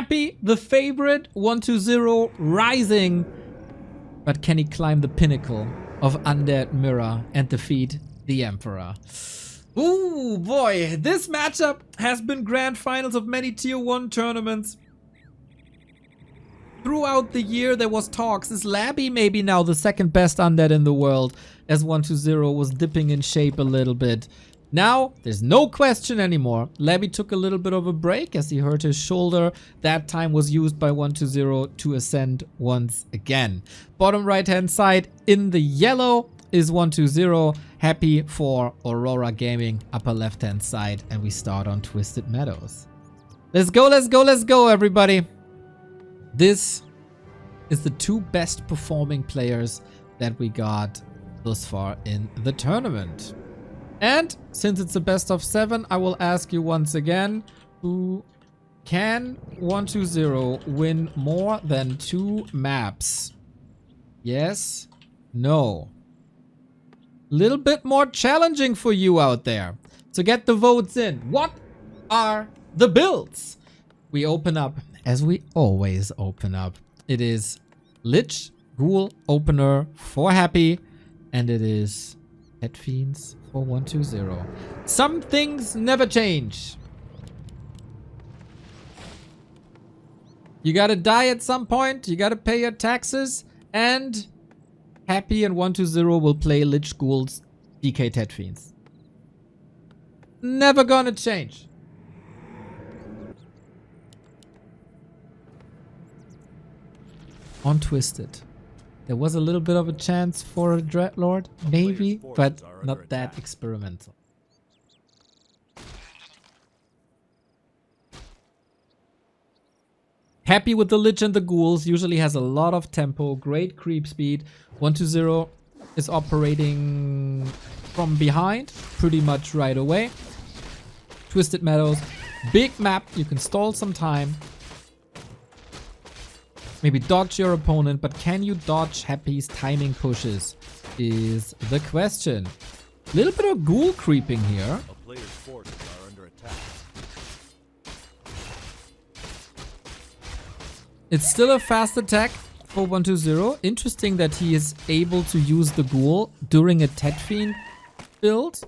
Happy, the favorite, 1-0, rising. But can he climb the pinnacle of Undead Mirror and defeat the Emperor? Ooh, boy. This matchup has been grand finals of many tier 1 tournaments. Throughout the year, there was talks. Is Labby maybe now the second best Undead in the world? As 1-0 was dipping in shape a little bit. Now, there's no question anymore. Labby took a little bit of a break as he hurt his shoulder. That time was used by 1-0 to ascend once again. Bottom right hand side in the yellow is 1-0. Happy for Aurora Gaming. Upper left hand side. And we start on Twisted Meadows. Let's go, let's go, let's go, everybody. This is the 2 best performing players that we got thus far in the tournament. And since it's a best of 7, I will ask you once again, who can 1-0 win more than 2 maps? Yes? No? Little bit more challenging for you out there. So get the votes in. What are the builds? We open up as we always open up. It is Lich Ghoul opener for Happy, and it is Pet Fiends for 1-0. Some things never change. You gotta die at some point, you gotta pay your taxes, and Happy and 1-0 will play Lich Ghouls DK Pet Fiends. Never gonna change. On Twisted, there was a little bit of a chance for a Dreadlord, maybe, but not that experimental. Happy with the Lich and the Ghouls, usually has a lot of tempo, great creep speed. 1-0 is operating from behind pretty much right away. Twisted Meadows, big map, you can stall some time. Maybe dodge your opponent, but can you dodge Happy's timing pushes is the question. A little bit of ghoul creeping here. A player's forces are under attack. It's still a fast attack for 1-0. Interesting that he is able to use the ghoul during a Tet Fiend build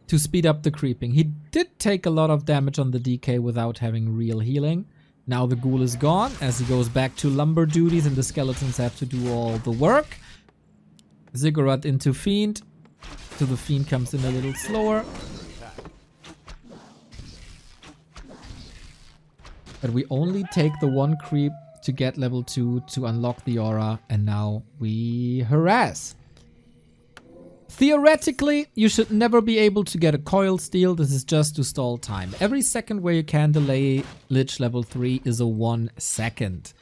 to speed up the creeping. He did take a lot of damage on the DK without having real healing. Now the ghoul is gone as he goes back to lumber duties and the skeletons have to do all the work. Ziggurat into Fiend. So the Fiend comes in a little slower. But we only take the 1 creep to get level 2 to unlock the aura. And now we harass. Theoretically, you should never be able to get a coil steal. This is just to stall time. Every second where you can delay Lich level 3 is a 1 second.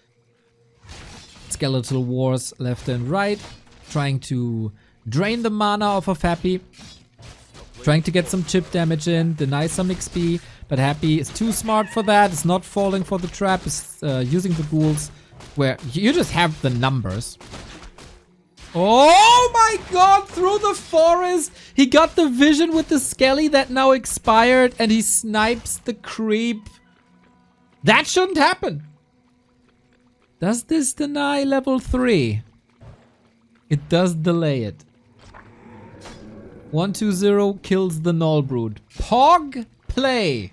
Skeletal Wars left and right. Trying to drain the mana off of Happy. Trying to get some chip damage in. Deny some XP. But Happy is too smart for that. It's not falling for the trap. It's using the ghouls where you just have the numbers. Oh my god, through the forest. He got the vision with the skelly that now expired and he snipes the creep. That shouldn't happen. Does this deny level 3? It does delay it. 1-2-0 kills the Null Brood. Pog play.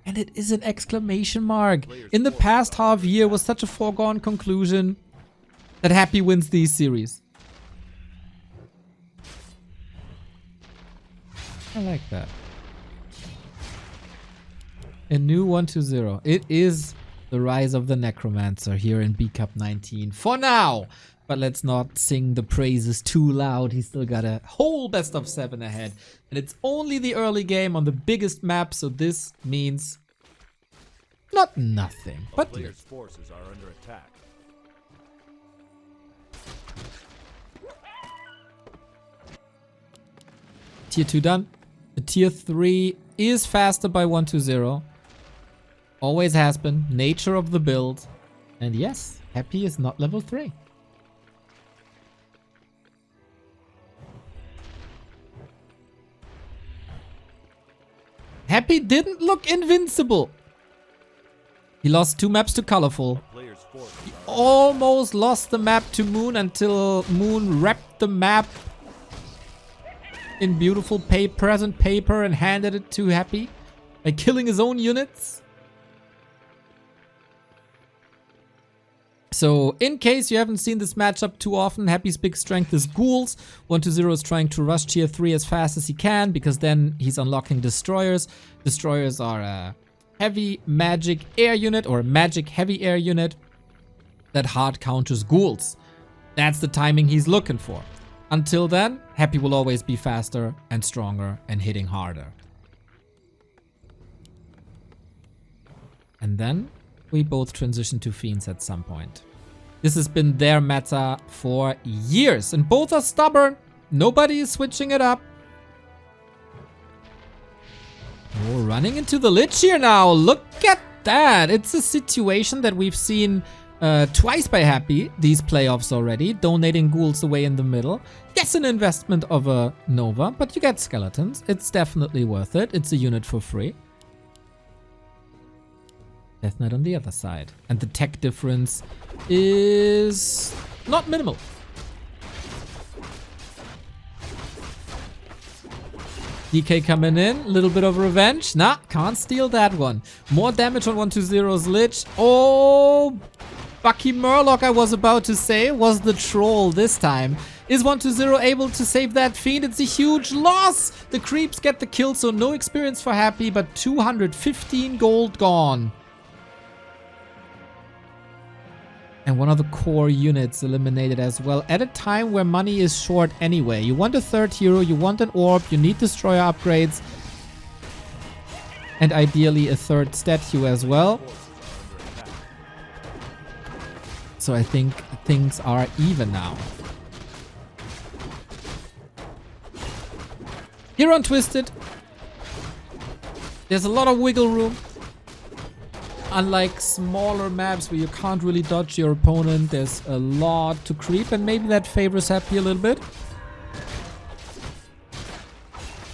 And it is an exclamation mark. In the past half year was such a foregone conclusion that Happy wins these series. I like that. A new 1-2-0. It is the rise of the Necromancer here in B Cup 19 for now. But let's not sing the praises too loud. He's still got a whole best of 7 ahead. And it's only the early game on the biggest map, so this means not nothing, but player's forces are under attack. Tier 2 done. The tier 3 is faster by 1-2-0. Always has been. Nature of the build. And yes, Happy is not level 3. Happy didn't look invincible. He lost 2 maps to Colorful. Player's forces He are almost lost the map to Moon until Moon wrapped the map in beautiful present paper and handed it to Happy by killing his own units. So, in case you haven't seen this matchup too often, Happy's big strength is ghouls. 120 is trying to rush tier 3 as fast as he can because then he's unlocking destroyers. Destroyers are a heavy magic air unit or a magic heavy air unit that hard counters ghouls. That's the timing he's looking for. Until then, Happy will always be faster and stronger and hitting harder. And then we both transition to Fiends at some point. This has been their meta for years, and both are stubborn. Nobody is switching it up. Oh, running into the Lich here now. Look at that. It's a situation that we've seen twice by Happy these playoffs already. Donating ghouls away in the middle. Yes, an investment of a Nova, but you get skeletons. It's definitely worth it. It's a unit for free. Death Knight on the other side. And the tech difference is not minimal. DK coming in, a little bit of revenge. Nah, can't steal that one. More damage on 120's Lich. Oh, Bucky Murloc, I was about to say, was the troll this time. Is 120 able to save that Fiend? It's a huge loss. The creeps get the kill, so no experience for Happy, but 215 gold gone. And one of the core units eliminated as well at a time where money is short anyway. You want a 3rd hero, you want an orb, you need destroyer upgrades. And ideally a 3rd statue as well. So I think things are even now. Here on Twisted, there's a lot of wiggle room. Unlike smaller maps where you can't really dodge your opponent, there's a lot to creep, and maybe that favors Happy a little bit.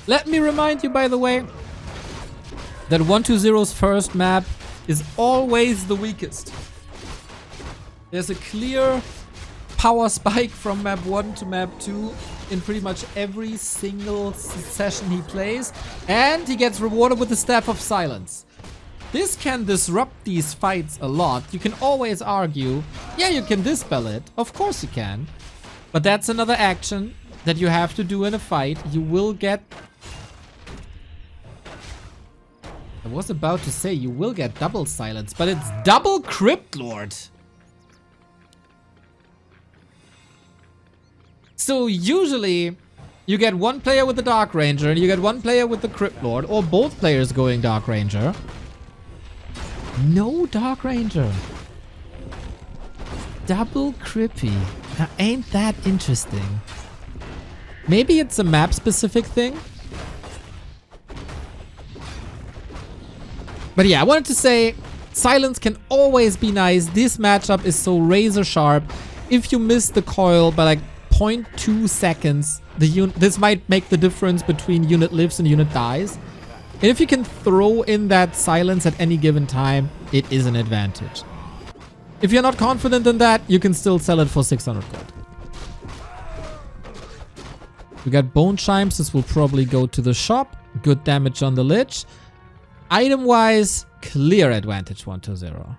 Let me remind you, by the way, that 120's first map is always the weakest. There's a clear power spike from map 1 to map 2 in pretty much every single session he plays, and he gets rewarded with the Staff of Silence. This can disrupt these fights a lot. You can always argue, yeah, you can dispel it. Of course you can. But that's another action that you have to do in a fight. You will get... I was about to say you will get double silence, but it's double Crypt Lord. So usually you get one player with the Dark Ranger and you get one player with the Crypt Lord, or both players going Dark Ranger. No Dark Ranger. Double Crippy. Now, ain't that interesting? Maybe it's a map specific thing. But yeah, I wanted to say silence can always be nice. This matchup is so razor sharp. If you miss the coil by like 0.2 seconds, this might make the difference between unit lives and unit dies. And if you can throw in that silence at any given time, it is an advantage. If you're not confident in that, you can still sell it for 600 gold. We got Bone Chimes. This will probably go to the shop. Good damage on the Lich. Item-wise, clear advantage 120.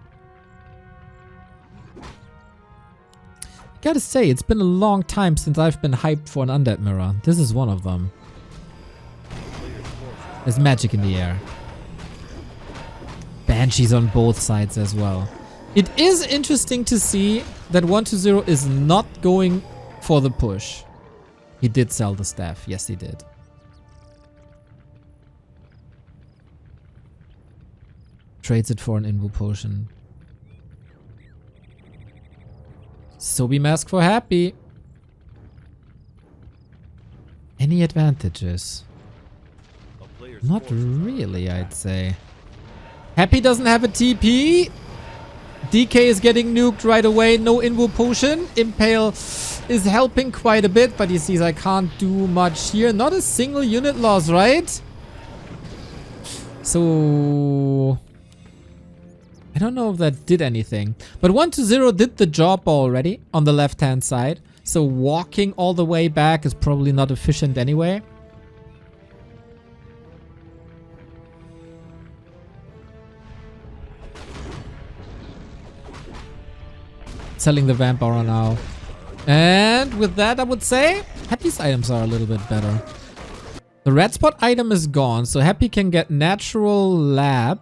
Gotta say, it's been a long time since I've been hyped for an Undead mirror. This is one of them. There's magic in the air. Banshees on both sides as well. It is interesting to see that 120 is not going for the push. He did sell the staff. Yes, he did. Trades it for an Invo potion. Sobi Mask for Happy. Any advantages? Not really, I'd say. Happy doesn't have a TP. DK is getting nuked right away. No Invo potion. Impale is helping quite a bit, but he sees I can't do much here. Not a single unit loss, right? So... I don't know if that did anything. But 1-0 did the job already on the left-hand side. So walking all the way back is probably not efficient anyway. Selling the Vampire now. And with that, I would say Happy's items are a little bit better. The red spot item is gone, so Happy can get natural lab.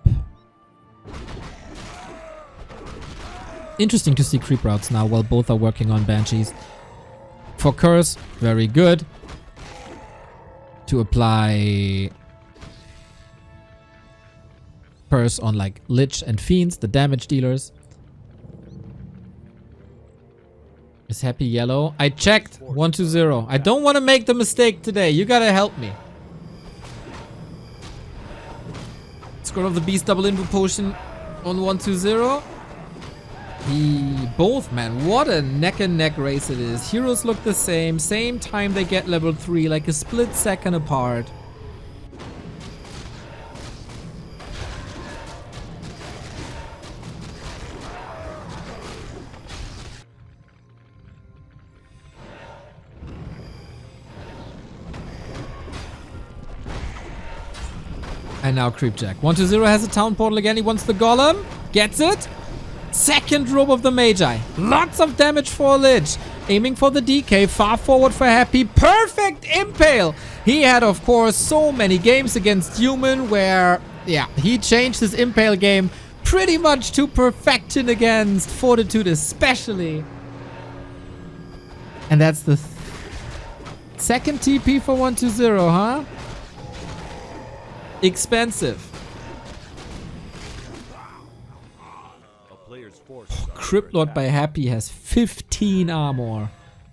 Interesting to see creep routes now while both are working on banshees. For curse, very good. To apply curse on like lich and fiends, the damage dealers. Is Happy yellow? I checked. 1-0. I don't want to make the mistake today. You gotta help me. Score of the beast double invo potion on 1-0. Both, man. What a neck and neck race it is. Heroes look the same. Same time they get level 3, like a split second apart. And now Creepjack. 1-0 has a town portal again. He wants the golem. Gets it. Second robe of the Magi. Lots of damage for Lich. Aiming for the DK. Far forward for Happy. Perfect impale. He had, of course, so many games against Human where, yeah, he changed his impale game pretty much to perfection against Fortitude especially. And that's the second TP for 1-0, huh? Expensive. Crypt Lord by Happy has 15 armor.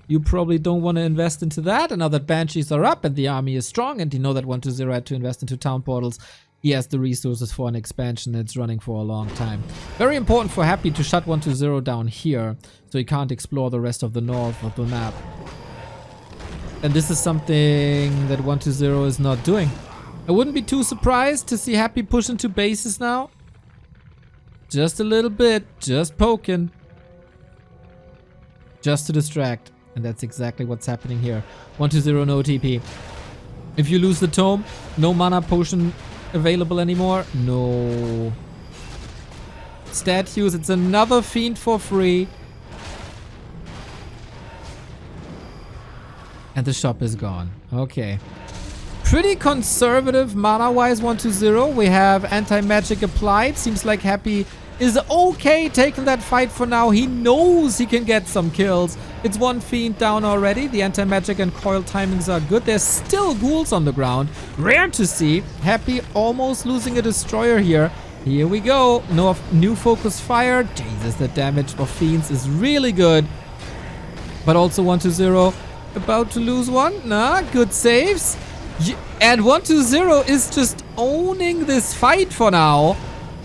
You probably don't want to invest into that. And now that Banshees are up and the army is strong, and you know that 1-0 had to invest into town portals, he has the resources for an expansion that's running for a long time. Very important for Happy to shut 1-0 down here, so he can't explore the rest of the north of the map. And this is something that 1-0 is not doing. I wouldn't be too surprised to see Happy push into bases now. Just a little bit. Just poking. Just to distract. And that's exactly what's happening here. 1-0, no TP. If you lose the tome, no mana potion available anymore. No. Statues. It's another fiend for free. And the shop is gone. Okay. Pretty conservative mana-wise 1-0. We have anti-magic applied. Seems like Happy is okay taking that fight for now. He knows he can get some kills. It's one fiend down already. The anti-magic and coil timings are good. There's still ghouls on the ground. Rare to see. Happy almost losing a destroyer here. Here we go. No new focus fire. Jesus, the damage of fiends is really good. But also 1-0 about to lose one. Nah, good saves. And 1-0 is just owning this fight for now.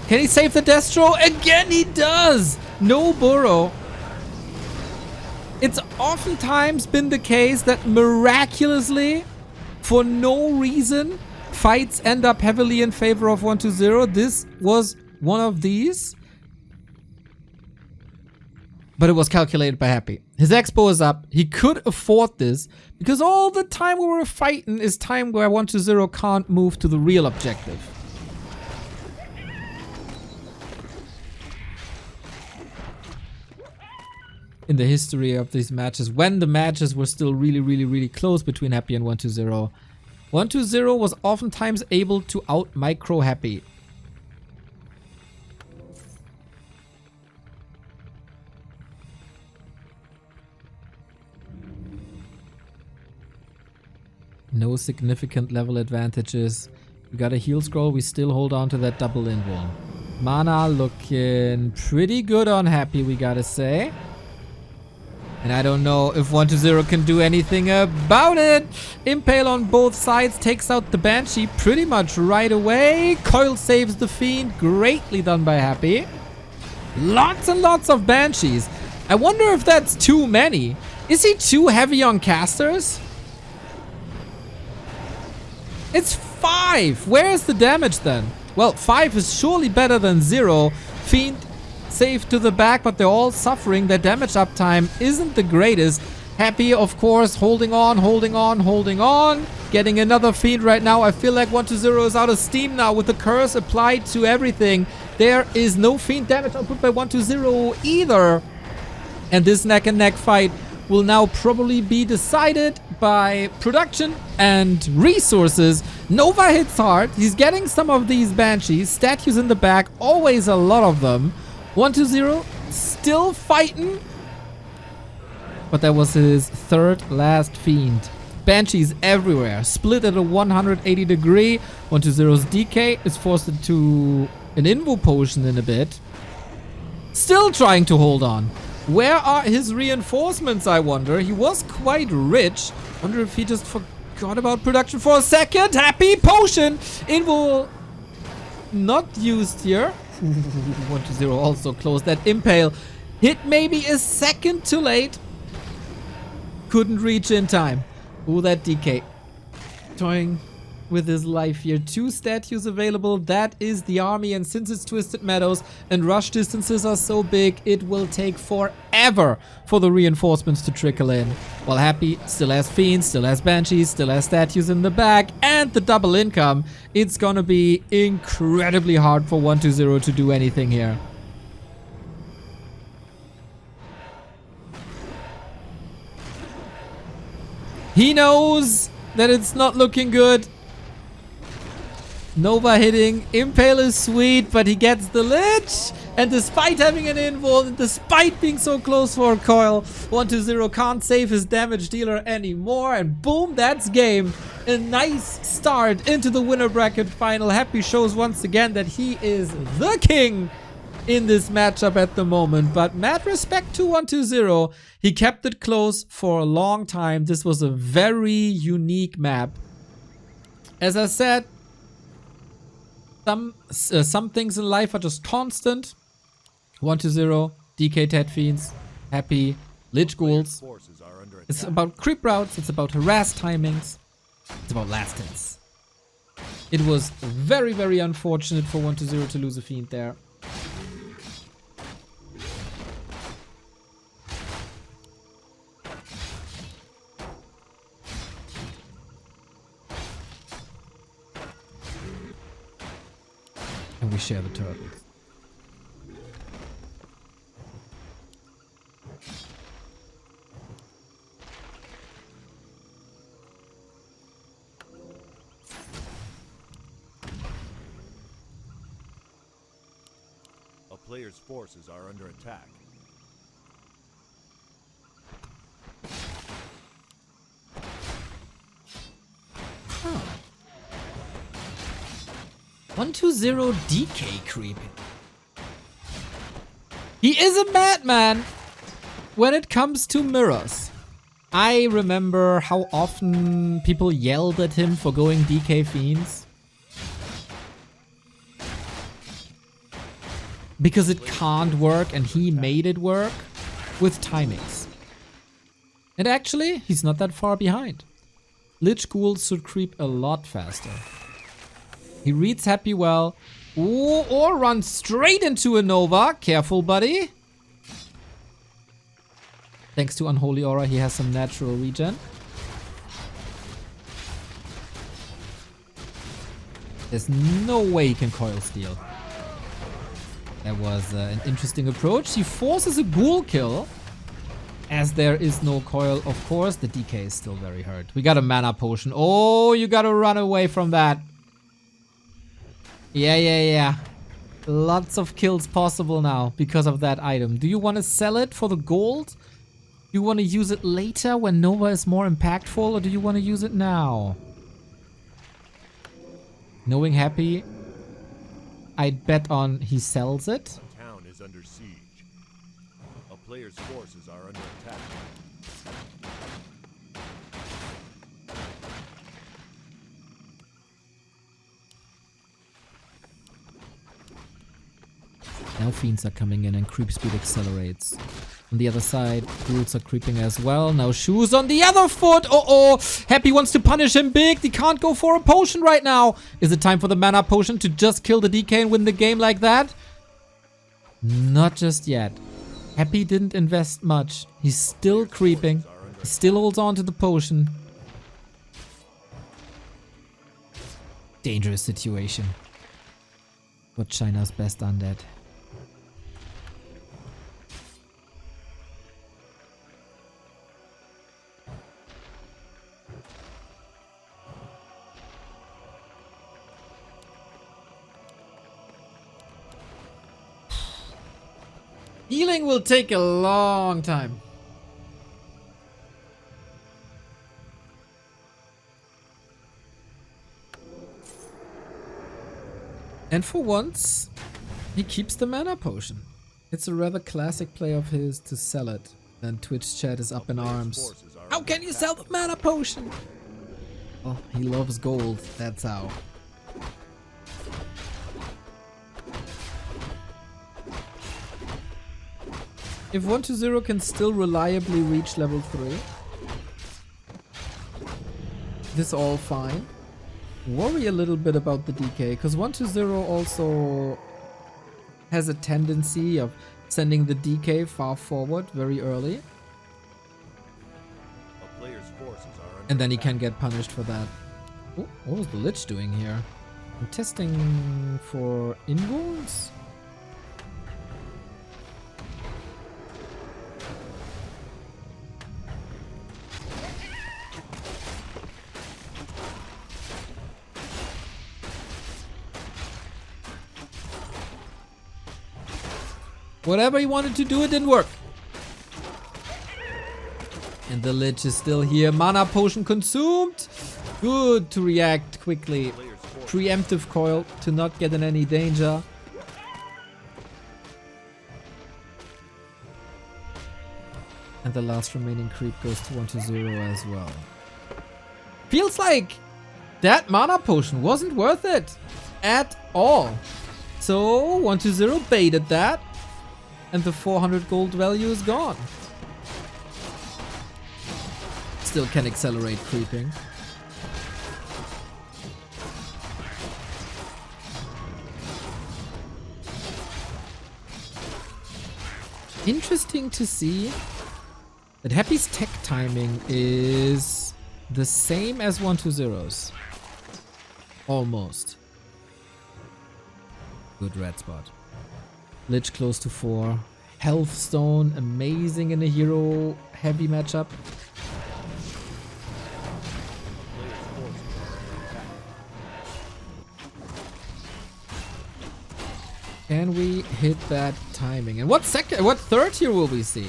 Can he save the Destro? Again he does! No burrow. It's oftentimes been the case that miraculously, for no reason, fights end up heavily in favor of 1-0. This was one of these. But it was calculated by Happy. His expo is up. He could afford this because all the time we were fighting is time where 1-0 can't move to the real objective. In the history of these matches, when the matches were still really close between Happy and 1-0, 1-0 was oftentimes able to out-micro Happy. No significant level advantages. We got a heal scroll. We still hold on to that double invul. Mana looking pretty good on Happy, we gotta say. And I don't know if 1-0 can do anything about it. Impale on both sides takes out the Banshee pretty much right away. Coil saves the Fiend. Greatly done by Happy. Lots and lots of Banshees. I wonder if that's too many. Is he too heavy on casters? It's 5. Where is the damage then? Well, 5 is surely better than 0. Fiend safe to the back, but they're all suffering. Their damage uptime isn't the greatest. Happy, of course, holding on, holding on, holding on. Getting another Fiend right now. I feel like 120 is out of steam now with the curse applied to everything. There is no Fiend damage output by 120 either. And this neck and neck fight will now probably be decided by production and resources. Nova hits hard. He's getting some of these Banshees. Statues in the back, always a lot of them. 120 still fighting. But that was his third last Fiend. Banshees everywhere. Split at a 180 degree. 120's DK is forced into an Invo potion in a bit. Still trying to hold on. Where are his reinforcements, I wonder? He was quite rich. Wonder if he just forgot about production for a second. Happy potion. Invo not used here. 120 also closed that impale. Hit maybe a second too late. Couldn't reach in time. Ooh, that DK. Toying with his life here. 2 statues available. That is the army. And since it's Twisted Meadows and rush distances are so big, it will take forever for the reinforcements to trickle in. While Happy still has Fiends, still has Banshees, still has statues in the back, and the double income. It's gonna be incredibly hard for 120 to do anything here. He knows that it's not looking good. Nova hitting. Impale is sweet, but he gets the Lich. And despite having an invul, and despite being so close for a coil, 120 can't save his damage dealer anymore. And boom, that's game. A nice start into the winner bracket final. Happy shows once again that he is the king in this matchup at the moment. But mad respect to 120. He kept it close for a long time. This was a very unique map. As I said, some things in life are just constant. 120, DK Ted Fiends, Happy, Lich Ghouls. It's about creep routes, it's about harass timings, it's about last hits. It was very, very unfortunate for 120 to lose a Fiend there. And we share the turtles. A player's forces are under attack. Huh. 120 DK creeping. He is a madman when it comes to mirrors. I remember how often people yelled at him for going DK Fiends. Because it can't work, and he made it work with timings. And actually, he's not that far behind. Lich Ghouls should creep a lot faster. He reads Happy well. Ooh, or runs straight into a Nova. Careful, buddy. Thanks to Unholy Aura, he has some natural regen. There's no way he can coil steal. That was an interesting approach. He forces a ghoul kill. As there is no coil, of course, the DK is still very hurt. We got a mana potion. Oh, you gotta run away from that. Yeah. Lots of kills possible now because of that item. Do you want to sell it for the gold? Do you want to use it later when Nova is more impactful, or do you want to use it now? Knowing Happy, I'd bet on he sells it. The town is under siege. A player's forces are under attack. Now Fiends are coming in and creep speed accelerates. On the other side, Ghouls are creeping as well. Now Shoes on the other foot. Oh, Happy wants to punish him big. He can't go for a potion right now. Is it time for the mana potion to just kill the DK and win the game like that? Not just yet. Happy didn't invest much. He's still creeping. He still holds on to the potion. Dangerous situation. But China's best undead. Healing will take a long time. And for once, he keeps the mana potion. It's a rather classic play of his to sell it. Then Twitch chat is up in arms. How can you sell the mana potion? Well, he loves gold, that's how. If 120 can still reliably reach level 3, this all fine. Worry a little bit about the DK, because 120 also has a tendency of sending the DK far forward very early. A player's forces are under And then he attack. can get punished for that. Oh, what was the Lich doing here? I'm testing for involves? Whatever he wanted to do, it didn't work. And the Lich is still here. Mana potion consumed. Good to react quickly. Preemptive coil to not get in any danger. And the last remaining creep goes to 120 as well. Feels like that mana potion wasn't worth it at all. So 120 baited that. And the 400 gold value is gone. Still can accelerate creeping. Interesting to see that Happy's tech timing is the same as 120's. Almost. Good red spot. Lich close to 4. Health Stone, amazing in a hero heavy matchup. Can we hit that timing? And what third tier will we see?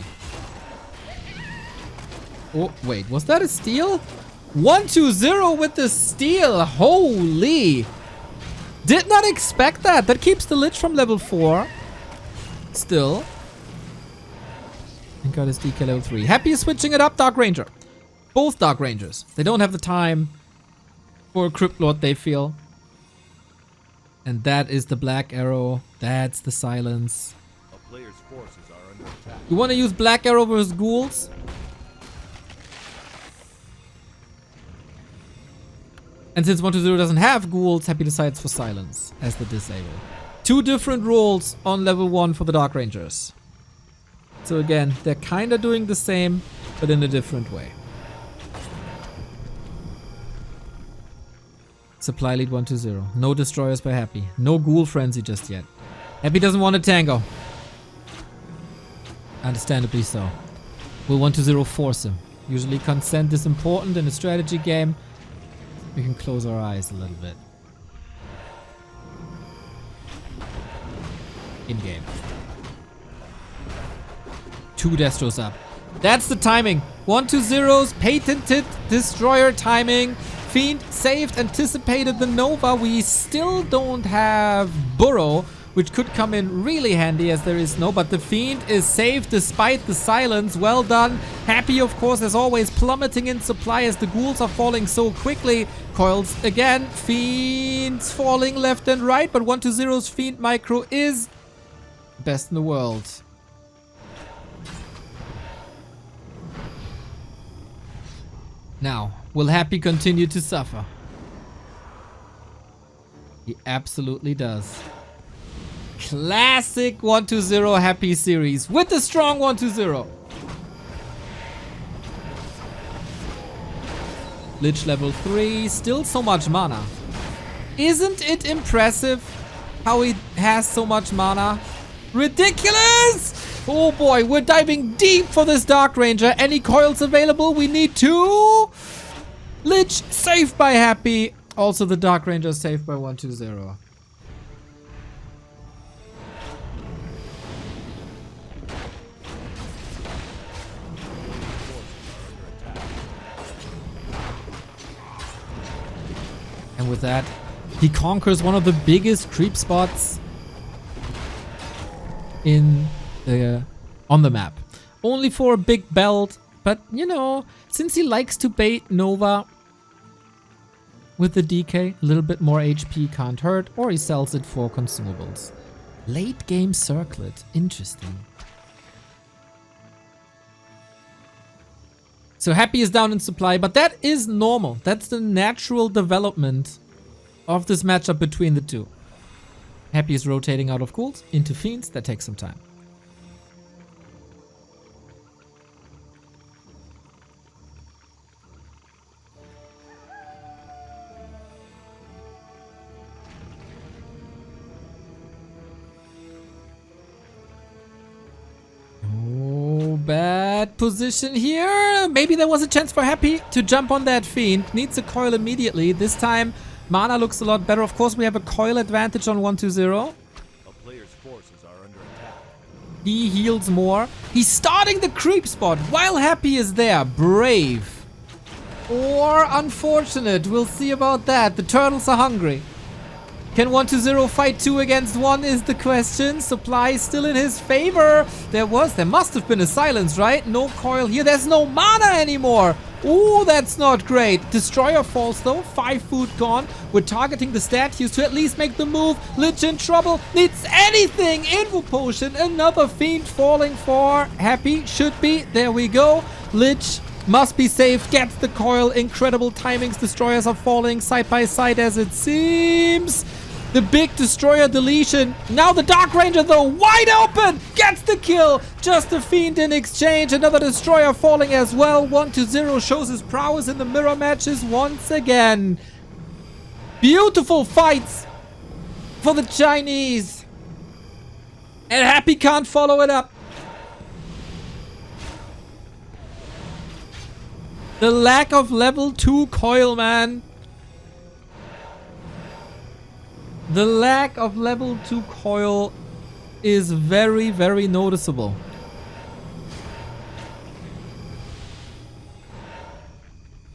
Oh, wait, was that a steal? 120 with the steal. Holy! Did not expect that. That keeps the Lich from level 4. Still. And got his DK level 3. Happy is switching it up, Dark Ranger. Both Dark Rangers. They don't have the time for a Crypt Lord, they feel. And that is the Black Arrow. That's the silence. A player's forces are under attack. You want to use Black Arrow versus ghouls? And since 120 doesn't have ghouls, Happy decides for silence as the disable. 2 different roles on level 1 for the Dark Rangers. So again, they're kinda doing the same, but in a different way. Supply lead 120. No destroyers by Happy. No ghoul frenzy just yet. Happy doesn't want a tango. Understandably so. Will 120 force him? Usually consent is important in a strategy game. We can close our eyes a little bit. In-game. 2 Destros up. That's the timing. 120's patented destroyer timing. Fiend saved, anticipated the Nova. We still don't have Burrow, which could come in really handy as there is no, but the Fiend is saved despite the silence. Well done. Happy, of course, as always, plummeting in supply as the ghouls are falling so quickly. Coils again. Fiends falling left and right, but 120's Fiend micro is best in the world. Now, will Happy continue to suffer? He absolutely does. Classic 1-0 Happy series with the strong 1-0. Lich level 3, still so much mana. Isn't it impressive how he has so much mana? Ridiculous! Oh boy, we're diving deep for this Dark Ranger. Any coils available? We need 2. Lich saved by Happy. Also the Dark Ranger saved by 1-0. And with that, he conquers one of the biggest creep spots on the map. Only for a big belt, but you know, since he likes to bait Nova with the DK, a little bit more HP can't hurt, or he sells it for consumables. Late game circlet, interesting. So Happy is down in supply, but that is normal. That's the natural development of this matchup between the two. Happy is rotating out of ghouls into fiends. That takes some time. Bad position here. Maybe there was a chance for Happy to jump on that fiend. Needs a coil immediately. This time, mana looks a lot better. Of course, we have a coil advantage on 1-2-0. A player's forces are under attack. He heals more. He's starting the creep spot while Happy is there. Brave. Or unfortunate. We'll see about that. The turtles are hungry. Can 1-2-0 fight 2 against 1 is the question. Supply is still in his favor. There must have been a silence, right? No coil here. There's no mana anymore. Ooh, that's not great. Destroyer falls though. 5 food gone. We're targeting the statues to at least make the move. Lich in trouble. Needs anything. Invo potion. Another fiend falling for Happy. Should be. There we go. Lich must be safe. Gets the coil. Incredible timings. Destroyers are falling side by side as it seems. The big destroyer deletion. Now the Dark Ranger though, wide open, gets the kill. Just a fiend in exchange. Another destroyer falling as well. 1-0 shows his prowess in the mirror matches once again. Beautiful fights for the Chinese. And Happy can't follow it up. The lack of level 2 coil, man. The lack of level 2 coil is very, very noticeable.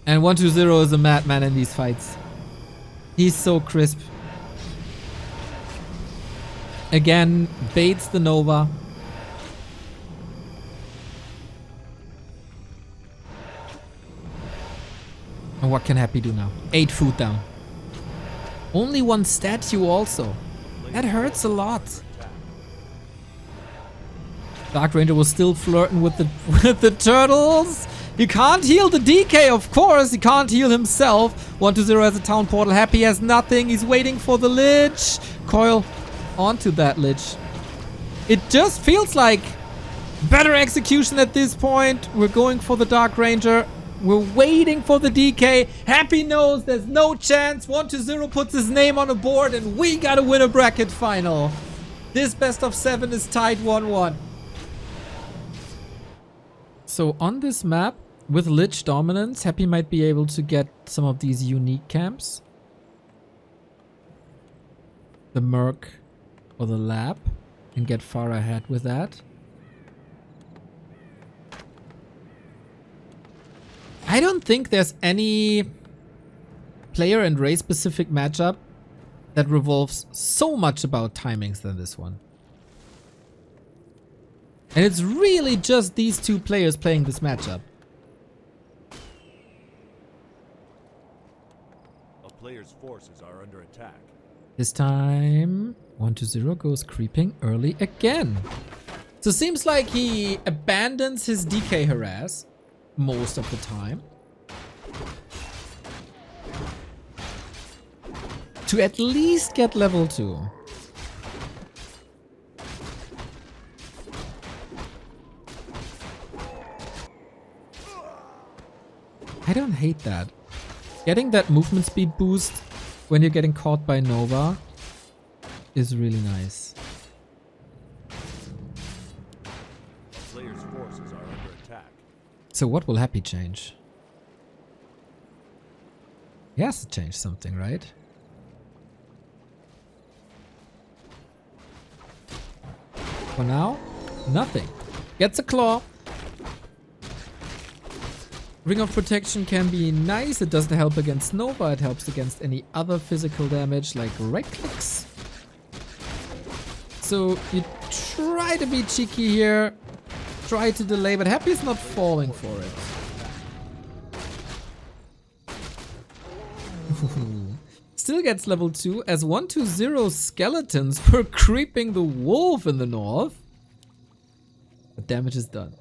And 1-2-0 is a madman in these fights. He's so crisp. Again, baits the Nova. And what can Happy do now? 8 food down. Only 1 statue also. That hurts a lot. Dark Ranger was still flirting with the turtles. He can't heal the DK, of course. He can't heal himself. 1-0 has a town portal. Happy has nothing. He's waiting for the Lich. Coil onto that Lich. It just feels like better execution at this point. We're going for the Dark Ranger. We're waiting for the DK. Happy knows there's no chance. 1-0 puts his name on a board and we gotta win a bracket final. This best of 7 is tied 1-1. So on this map, with Lich dominance, Happy might be able to get some of these unique camps. The Merc or the Lab, and get far ahead with that. I don't think there's any player and race specific matchup that revolves so much about timings than this one. And it's really just these 2 players playing this matchup. A player's forces are under attack. This time 1-0 goes creeping early again. So seems like he abandons his DK harass most of the time to at least get level 2. I don't hate that. Getting that movement speed boost when you're getting caught by Nova is really nice. A player's forces are under attack. So what will Happy change? He has to change something, right? For now, nothing. Gets a claw. Ring of Protection can be nice. It doesn't help against Nova. It helps against any other physical damage like right clicks. So you try to be cheeky here. Try to delay, but Happy is not falling for it. Still gets level 2 as 120 skeletons were creeping the wolf in the north. But damage is done.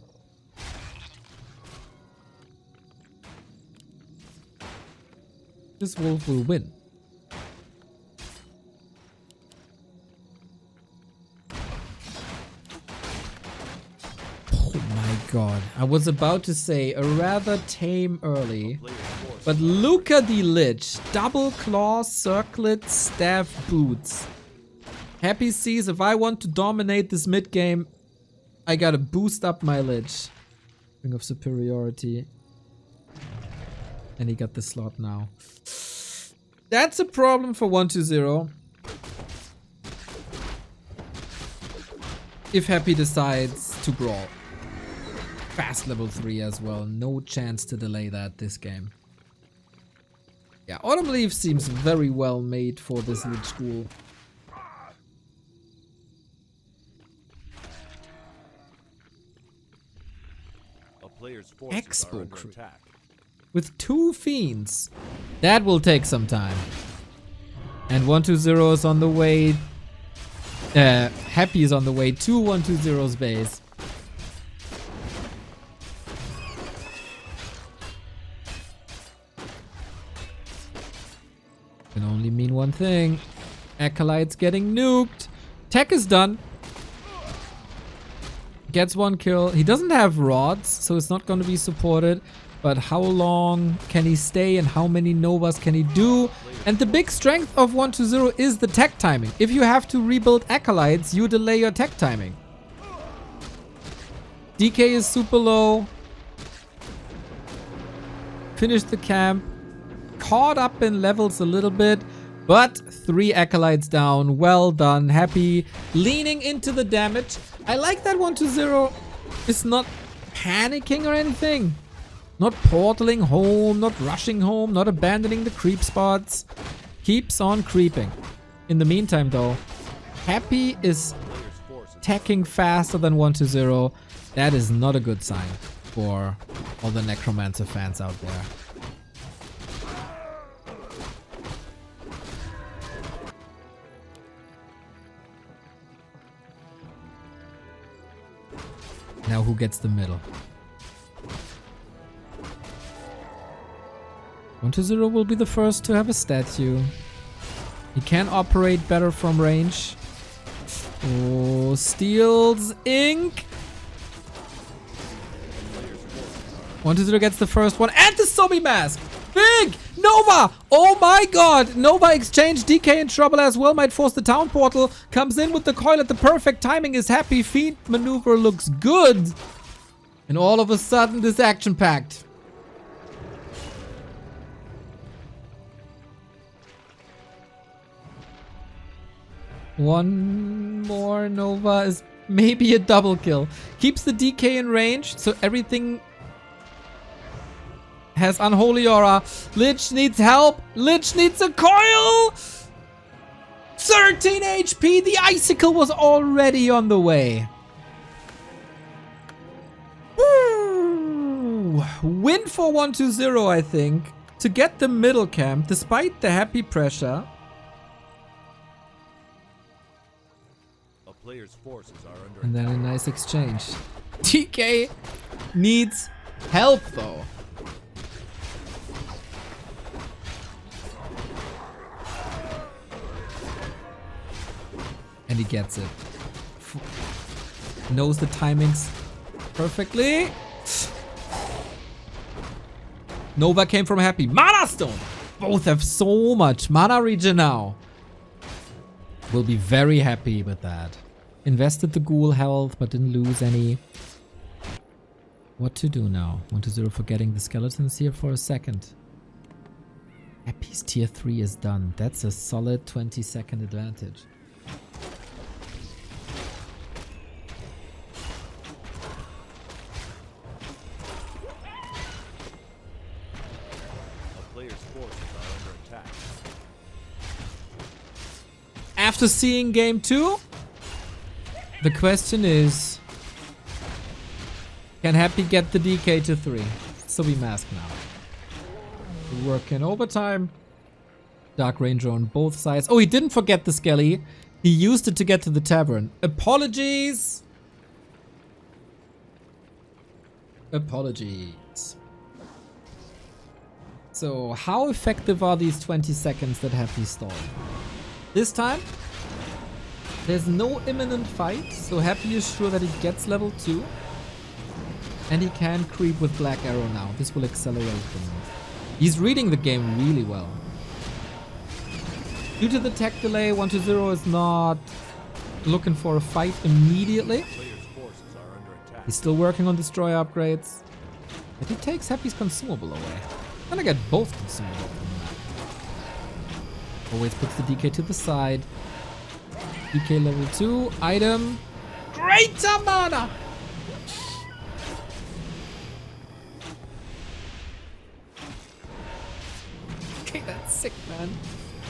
This wolf will win. Oh my god. I was about to say a rather tame early. But look at the Lich. Double claw, circlet, staff, boots. Happy sees if I want to dominate this mid game, I gotta boost up my Lich. Ring of Superiority. And he got the slot now. That's a problem for 120. If Happy decides to brawl. Fast level 3 as well. No chance to delay that this game. Yeah, Autumn Leaf seems very well made for this Lich School. A player's forces Expo are under crew. attack. With 2 fiends. That will take some time. And 120 is on the way. Happy is on the way to 120's base. Can only mean one thing. Acolyte's getting nuked. Tech is done. Gets 1 kill. He doesn't have rods, so it's not going to be supported. But how long can he stay and how many Novas can he do? And the big strength of 120 is the tech timing. If you have to rebuild Acolytes, you delay your tech timing. DK is super low. Finished the camp. Caught up in levels a little bit. But 3 Acolytes down. Well done. Happy. Leaning into the damage. I like that 120 is not panicking or anything. Not portaling home, not rushing home, not abandoning the creep spots. Keeps on creeping. In the meantime though, Happy is tacking faster than 120. That is not a good sign for all the Necromancer fans out there. Now who gets the middle? 120 will be the first to have a statue. He can operate better from range. Oh, steals ink. 120 gets the first one and the zombie mask. Big! Nova! Oh my god! Nova exchange. DK in trouble as well. Might force the town portal. Comes in with the coil at the perfect timing. Is Happy. Fiend maneuver looks good. And all of a sudden this action packed. One more Nova is maybe a double kill. Keeps the DK in range, so everything has unholy aura. Lich needs help. Lich needs a coil. 13 HP. The icicle was already on the way. Woo! Win for 120, I think. To get the middle camp, despite the Happy pressure. Player's forces are under And then a nice exchange. TK needs help though. And he gets it. Knows the timings perfectly. Nova came from Happy. Mana Stone! Both have so much mana regen now. Will be very happy with that. Invested the ghoul health, but didn't lose any. What to do now? 1-0 for getting the skeletons here for a second. Happy's tier 3 is done. That's a solid 20-second advantage. A player's forces are under attack. After seeing game 2, the question is, can Happy get the DK to 3? So we mask now. Work in overtime. Dark Ranger on both sides. Oh, he didn't forget the Skelly. He used it to get to the tavern. Apologies. Apologies. So, how effective are these 20 seconds that Happy stalled? This time, there's no imminent fight, so Happy is sure that he gets level 2. And he can creep with Black Arrow now. This will accelerate things. He's reading the game really well. Due to the tech delay, 1-0 is not looking for a fight immediately. Player's forces are under attack. He's still working on destroy upgrades. But he takes Happy's consumable away. Gonna get both consumable from that. Always puts the DK to the side. DK level 2, item. Greater mana! Okay, that's sick, man.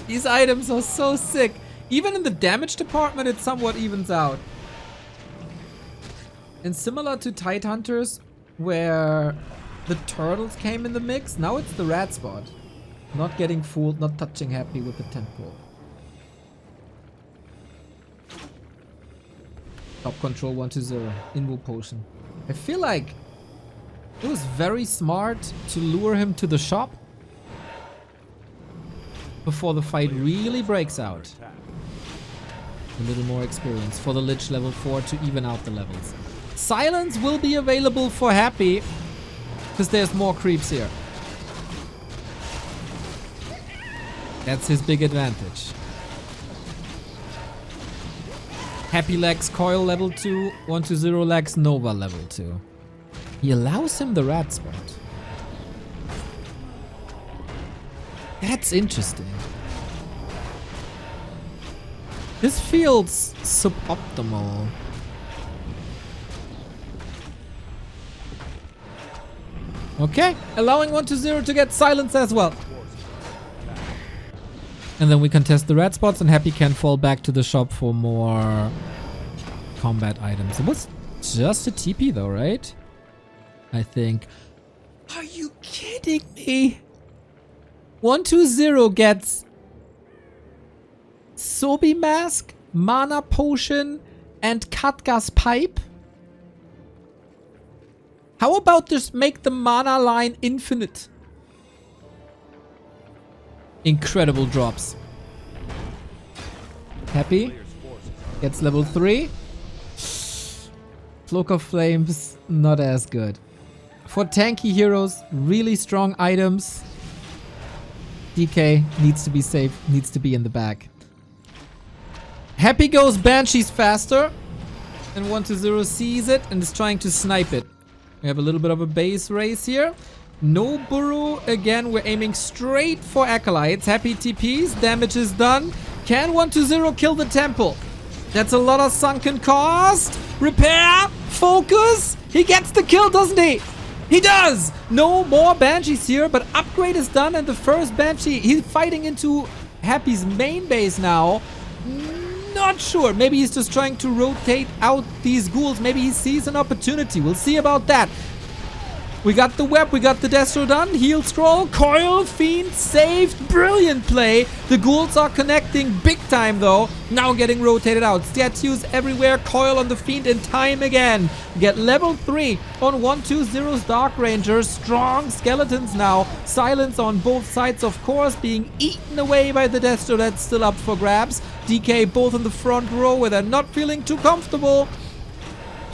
These items are so sick. Even in the damage department, it somewhat evens out. And similar to Tide Hunters, where the turtles came in the mix, now it's the rat spot. Not getting fooled, not touching Happy with the temple. Top control 1-0. Invo potion. I feel like it was very smart to lure him to the shop before the fight really breaks out. A little more experience for the Lich level 4 to even out the levels. Silence will be available for Happy because there's more creeps here. That's his big advantage. Happy lacks Coil level 2, 1-0 lacks Nova level 2. He allows him the rat spot. That's interesting. This feels suboptimal. Okay, allowing 1-0 to get silence as well. And then we contest the red spots and Happy can fall back to the shop for more combat items. It was just a TP though, right? I think. Are you kidding me? 1-0 gets Sobi Mask, Mana Potion, and Katga's Pipe. How about just make the mana line infinite? Incredible drops. Happy gets level 3. Cloak of Flames, not as good. For tanky heroes, really strong items. DK needs to be safe, needs to be in the back. Happy goes Banshees faster. And 1-0 sees it and is trying to snipe it. We have a little bit of a base race here. No burrow. Again, we're aiming straight for Acolytes. Happy TPs. Damage is done. Can 1-0 kill the temple? That's a lot of sunken cost. Repair. Focus. He gets the kill, doesn't he? He does! No more Banshees here, but upgrade is done and the first Banshee, he's fighting into Happy's main base now. Not sure. Maybe he's just trying to rotate out these ghouls. Maybe he sees an opportunity. We'll see about that. We got the web, we got the Destro done. Heal scroll, Coil, Fiend, saved. Brilliant play. The ghouls are connecting big time though. Now getting rotated out. Statues everywhere. Coil on the Fiend in time again. Get level 3 on 1-2-0's Dark Ranger. Strong skeletons now. Silence on both sides, of course, being eaten away by the Destro that's still up for grabs. DK both in the front row where they're not feeling too comfortable.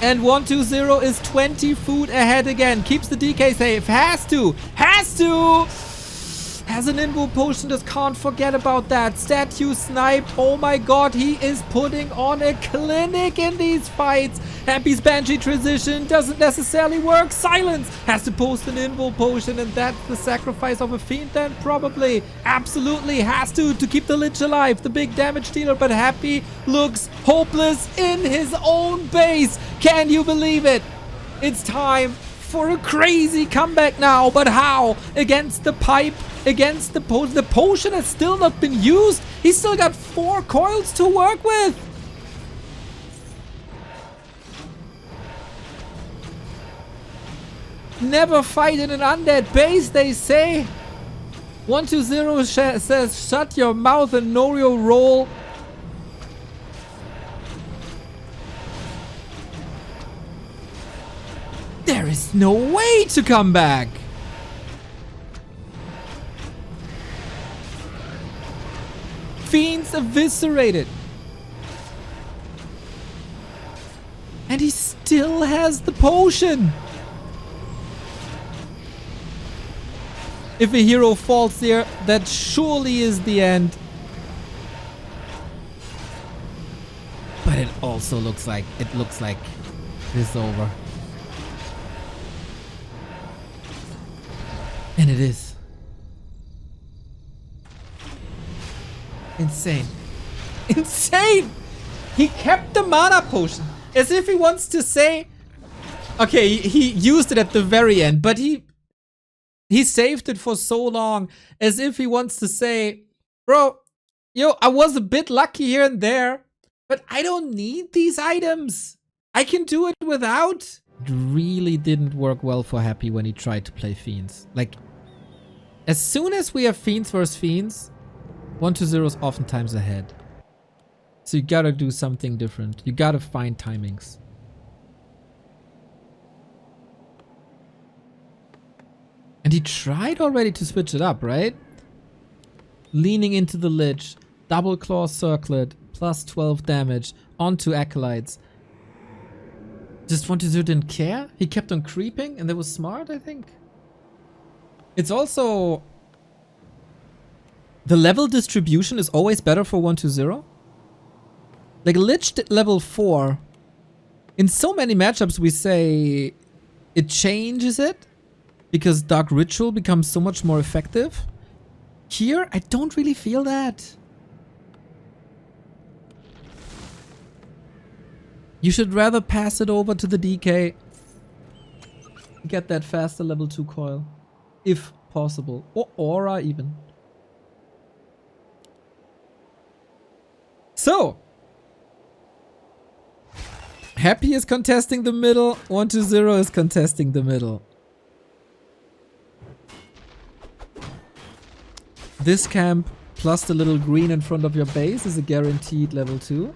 And 120 is 20 food ahead again. Keeps the DK safe. Has to. Has an invo potion. Just can't forget about that. Statue sniped. Oh my god. He is putting on a clinic in these fights. Happy's Banshee transition doesn't necessarily work. Silence has to post an invo potion. And that's the sacrifice of a fiend then? Probably. Absolutely has to keep the Lich alive. The big damage dealer. But Happy looks hopeless in his own base. Can you believe it? It's time for a crazy comeback now. But how? Against the pipe. Against the potion. The potion has still not been used. He's still got 4 coils to work with. Never fight in an undead base, they say. 120 says, shut your mouth and know your role. There is no way to come back. Fiends eviscerated. And he still has the potion. If a hero falls here, that surely is the end. But it also looks like it's over. And it is. Insane. Insane! He kept the mana potion. As if he wants to say... Okay, he used it at the very end, but he saved it for so long. As if he wants to say, bro, yo, I was a bit lucky here and there, but I don't need these items. I can do it without. It really didn't work well for Happy when he tried to play Fiends. Like, as soon as we have Fiends versus Fiends, 120 is oftentimes ahead. So you gotta do something different. You gotta find timings. And he tried already to switch it up, right? Leaning into the Lich, double claw circlet, plus 12 damage, onto Acolytes. Just 120 didn't care? He kept on creeping and that was smart, I think. It's also... The level distribution is always better for 120. Like Lich level 4. In so many matchups we say it changes it because Dark Ritual becomes so much more effective. Here, I don't really feel that. You should rather pass it over to the DK. Get that faster level 2 coil. If possible. Or aura even. So. Happy is contesting the middle. 120 is contesting the middle. This camp plus the little green in front of your base is a guaranteed level 2.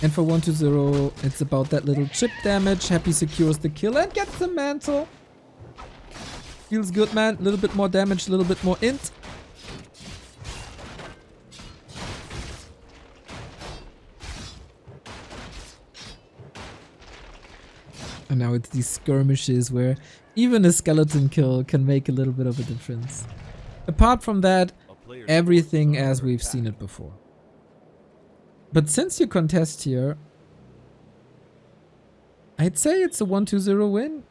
And for 120, it's about that little chip damage. Happy secures the kill and gets the mantle. Feels good, man. A little bit more damage, a little bit more int. And now it's these skirmishes where even a skeleton kill can make a little bit of a difference. Apart from that, everything as we've seen it before. But since you contest here, I'd say it's a 120 win.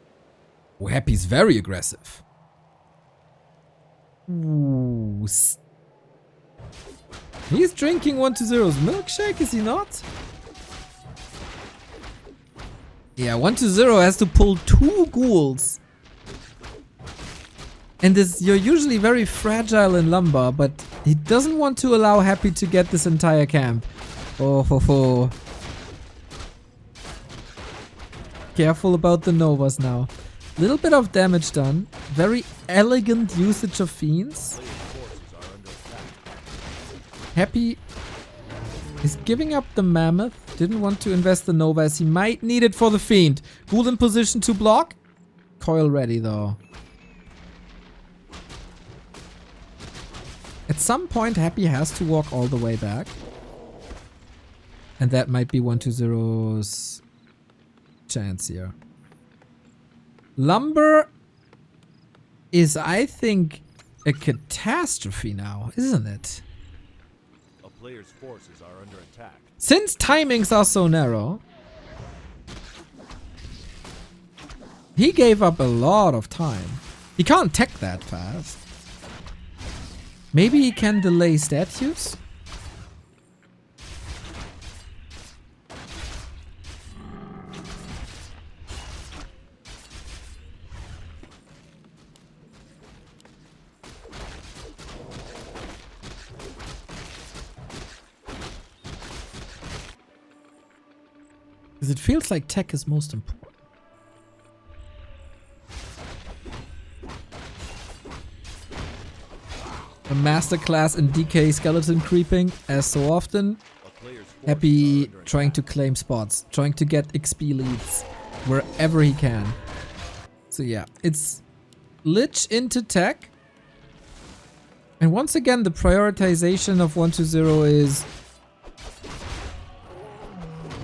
Oh, Happy's very aggressive. Ooh. He's drinking 120's milkshake, is he not? Yeah, 120 has to pull 2 ghouls. And this, you're usually very fragile in lumber, but he doesn't want to allow Happy to get this entire camp. Oh ho ho. Careful about the Novas now. Little bit of damage done. Very elegant usage of Fiends. Happy is giving up the Mammoth. Didn't want to invest the Nova as he might need it for the Fiend. Ghoul in position to block. Coil ready though. At some point Happy has to walk all the way back. And that might be 120's chance here. Lumber is, I think, a catastrophe now, isn't it? A player's forces are under attack. Since timings are so narrow, he gave up a lot of time. He can't tech that fast. Maybe he can delay statues? Because it feels like tech is most important. A masterclass in DK skeleton creeping, as so often. Happy trying to claim spots, trying to get XP leads wherever he can. So yeah, it's Lich into tech. And once again, the prioritization of 120 is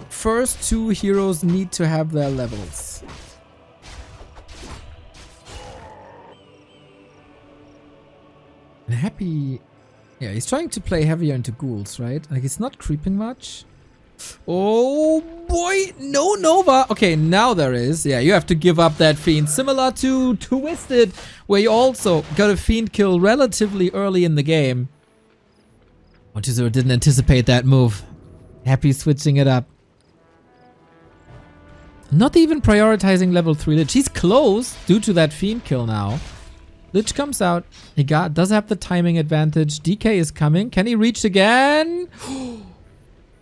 first two heroes need to have their levels. And Happy... yeah, he's trying to play heavier into ghouls, right? Like, he's not creeping much. Oh boy, no Nova. Okay, now there is. Yeah, you have to give up that Fiend. Similar to Twisted, where you also got a Fiend kill relatively early in the game. 120 didn't anticipate that move. Happy switching it up. Not even prioritizing level 3 Lich. He's close due to that Fiend kill now. Lich comes out. He does have the timing advantage. DK is coming. Can he reach again?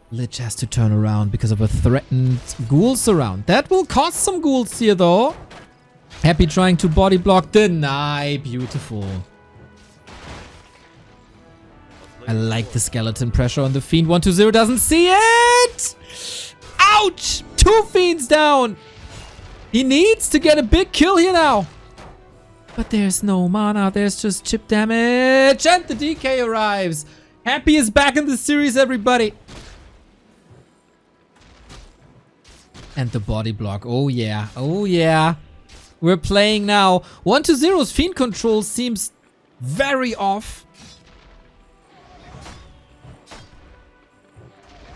Lich has to turn around because of a threatened ghoul surround. That will cost some ghouls here though. Happy trying to body block. Deny. Beautiful. I like the skeleton pressure on the Fiend. 120 doesn't see it. Ouch! 2 Fiends down. He needs to get a big kill here now. But there's no mana. There's just chip damage. And the DK arrives. Happy is back in the series, everybody. And the body block. Oh yeah. Oh yeah. We're playing now. 120's Fiend control seems very off.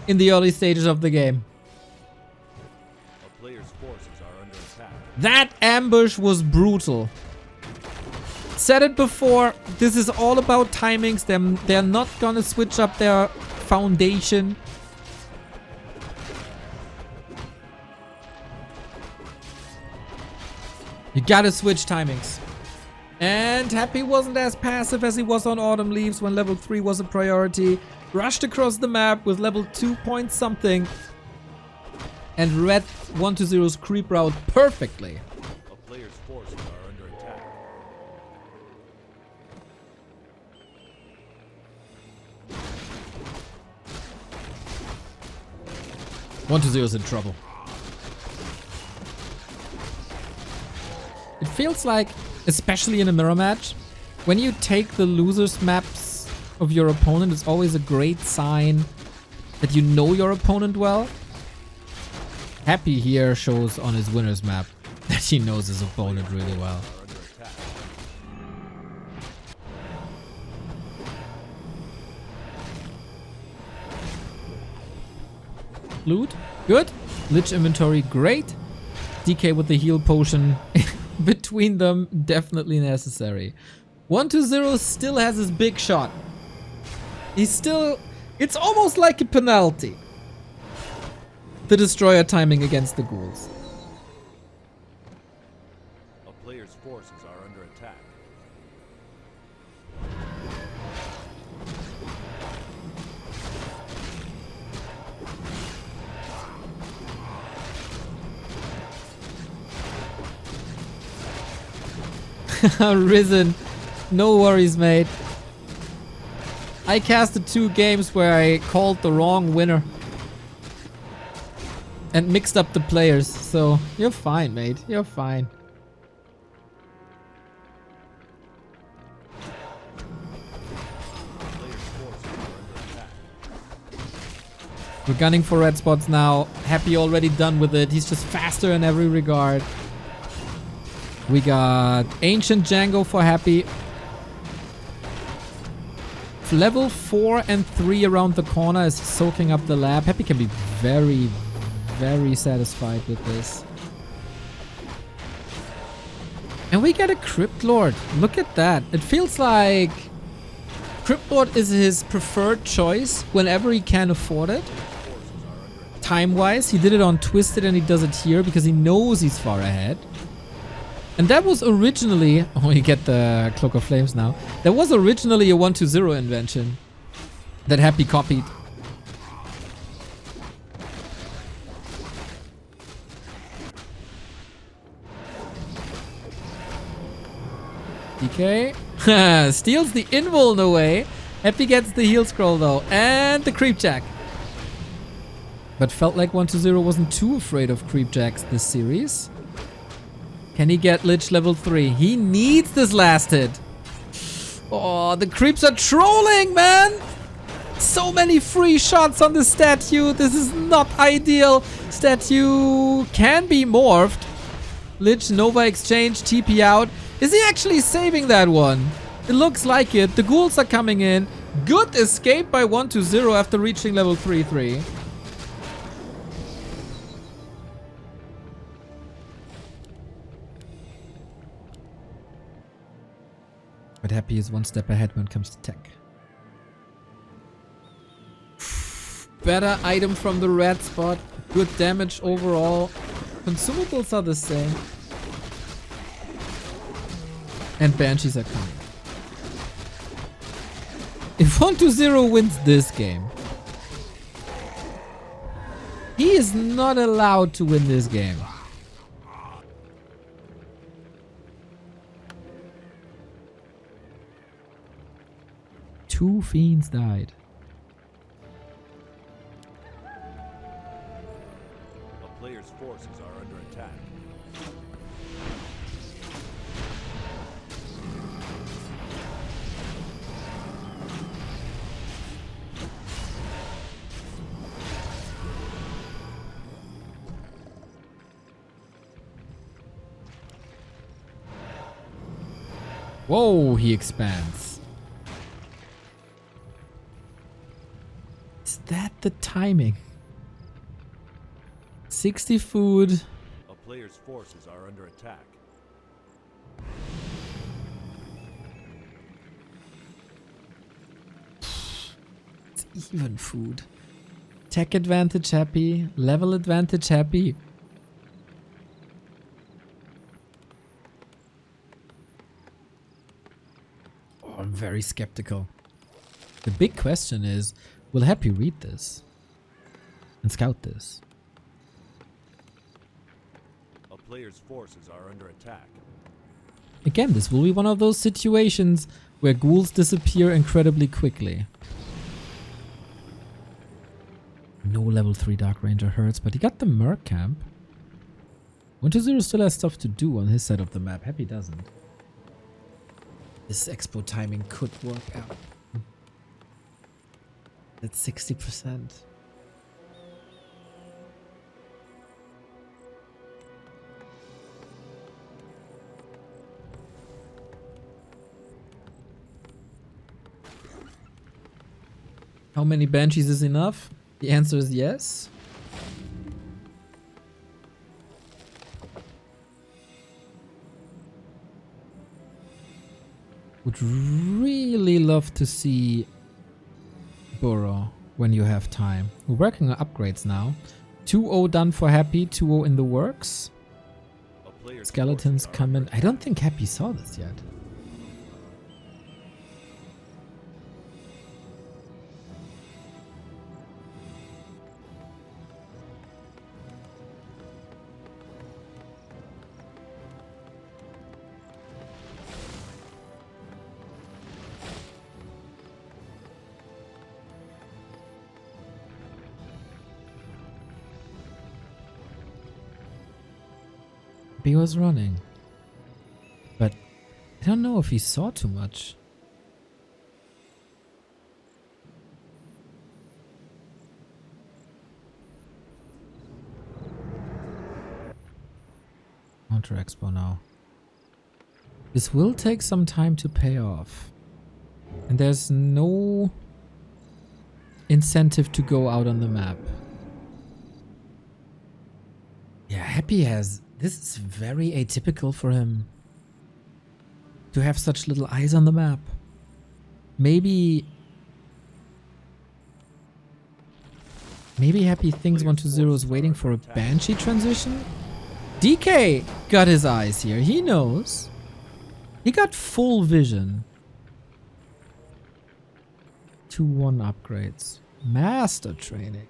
In the early stages of the game. A player's forces are under attack. That ambush was brutal. Said it before, this is all about timings. They're not gonna switch up their foundation. You gotta switch timings. And Happy wasn't as passive as he was on Autumn Leaves when level 3 was a priority. Rushed across the map with level 2 point something. And read 120's creep route perfectly. A player's forces are under attack. 120's in trouble. It feels like, especially in a mirror match, when you take the losers maps of your opponent, it's always a great sign that you know your opponent well. Happy here shows on his winners map that he knows his opponent really well. Loot, good. Lich inventory, great. DK with the heal potion between them, definitely necessary. 120 still has his big shot. He's still... it's almost like a penalty. The destroyer timing against the ghouls. A player's forces are under attack. Risen. No worries, mate. I casted 2 games where I called the wrong winner. And mixed up the players, so you're fine, mate. You're fine. We're gunning for red spots now. Happy already done with it. He's just faster in every regard. We got Ancient Django for Happy. Level 4 and 3 around the corner is soaking up the lab. Happy can be very, very satisfied with this. And we get a Crypt Lord. Look at that. It feels like Crypt Lord is his preferred choice whenever he can afford it. Time-wise, he did it on Twisted and he does it here because he knows he's far ahead. And that was originally... Oh, you get the Cloak of Flames now. That was originally a 1-2-0 invention that Happy copied. DK steals the invuln away. Happy gets the heal scroll though. And the creep jack. But felt like 1-2-0 wasn't too afraid of creep jacks this series. Can he get Lich level 3? He needs this last hit. Oh, the creeps are trolling, man. So many free shots on the statue. This is not ideal. Statue can be morphed. Lich, Nova exchange, TP out. Is he actually saving that one? It looks like it. The ghouls are coming in. Good escape by 1-2-0 after reaching level 3-3. But Happy is one step ahead when it comes to tech. Better item from the red spot. Good damage overall. Consumables are the same. And Banshees are coming. If 1-2-0 wins this game, he is not allowed to win this game. Two fiends died. A player's forces are under attack. Whoa, he expands. Is that the timing? 60 food. A player's forces are under attack. It's even food. Tech advantage Happy. Level advantage Happy. Oh, I'm very skeptical. The big question is, will Happy read this? And scout this? A player's forces are under attack. Again, this will be one of those situations where ghouls disappear incredibly quickly. No level 3 Dark Ranger hurts, but he got the Merc Camp. 1-2-0 still has stuff to do on his side of the map. Happy doesn't. This expo timing could work out. That's 60%. How many Banshees is enough? The answer is yes. Would really love to see Burrow when you have time. We're working on upgrades now. 2-0 done for Happy, 2-0 in the works. Skeletons come in. I don't think Happy saw this yet. He was running, but I don't know if he saw too much. Counter Expo now. This will take some time to pay off. And there's no incentive to go out on the map. Yeah, Happy has... This is very atypical for him. To have such little eyes on the map. Maybe Happy thinks 120 is waiting for a Banshee transition? DK got his eyes here. He knows. He got full vision. 2-1 upgrades. Master training.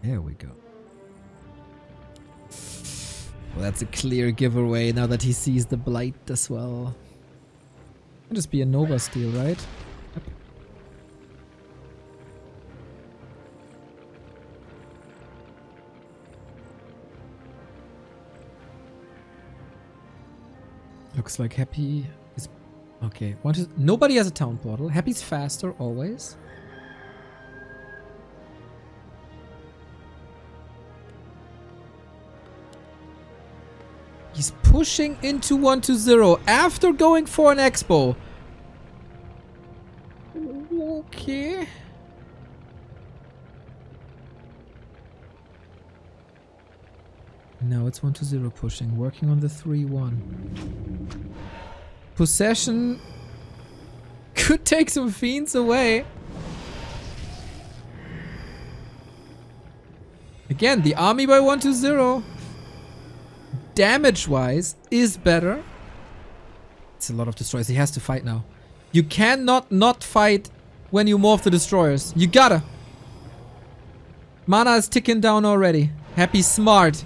There we go. Well, that's a clear giveaway now that he sees the blight as well. Can just be a Nova steal, right? Yep. Looks like Happy is... Okay, nobody has a town portal. Happy's faster always. He's pushing into 120 after going for an expo. Okay. Now it's 120 pushing, working on the 3-1. Possession could take some fiends away. Again, the army by 120. Damage-wise is better. It's a lot of destroyers. He has to fight now. You cannot not fight when you morph the destroyers. You gotta. Mana is ticking down already. Happy's smart.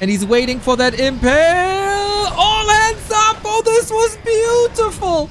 And he's waiting for that impale. All hands up. Oh, this was beautiful.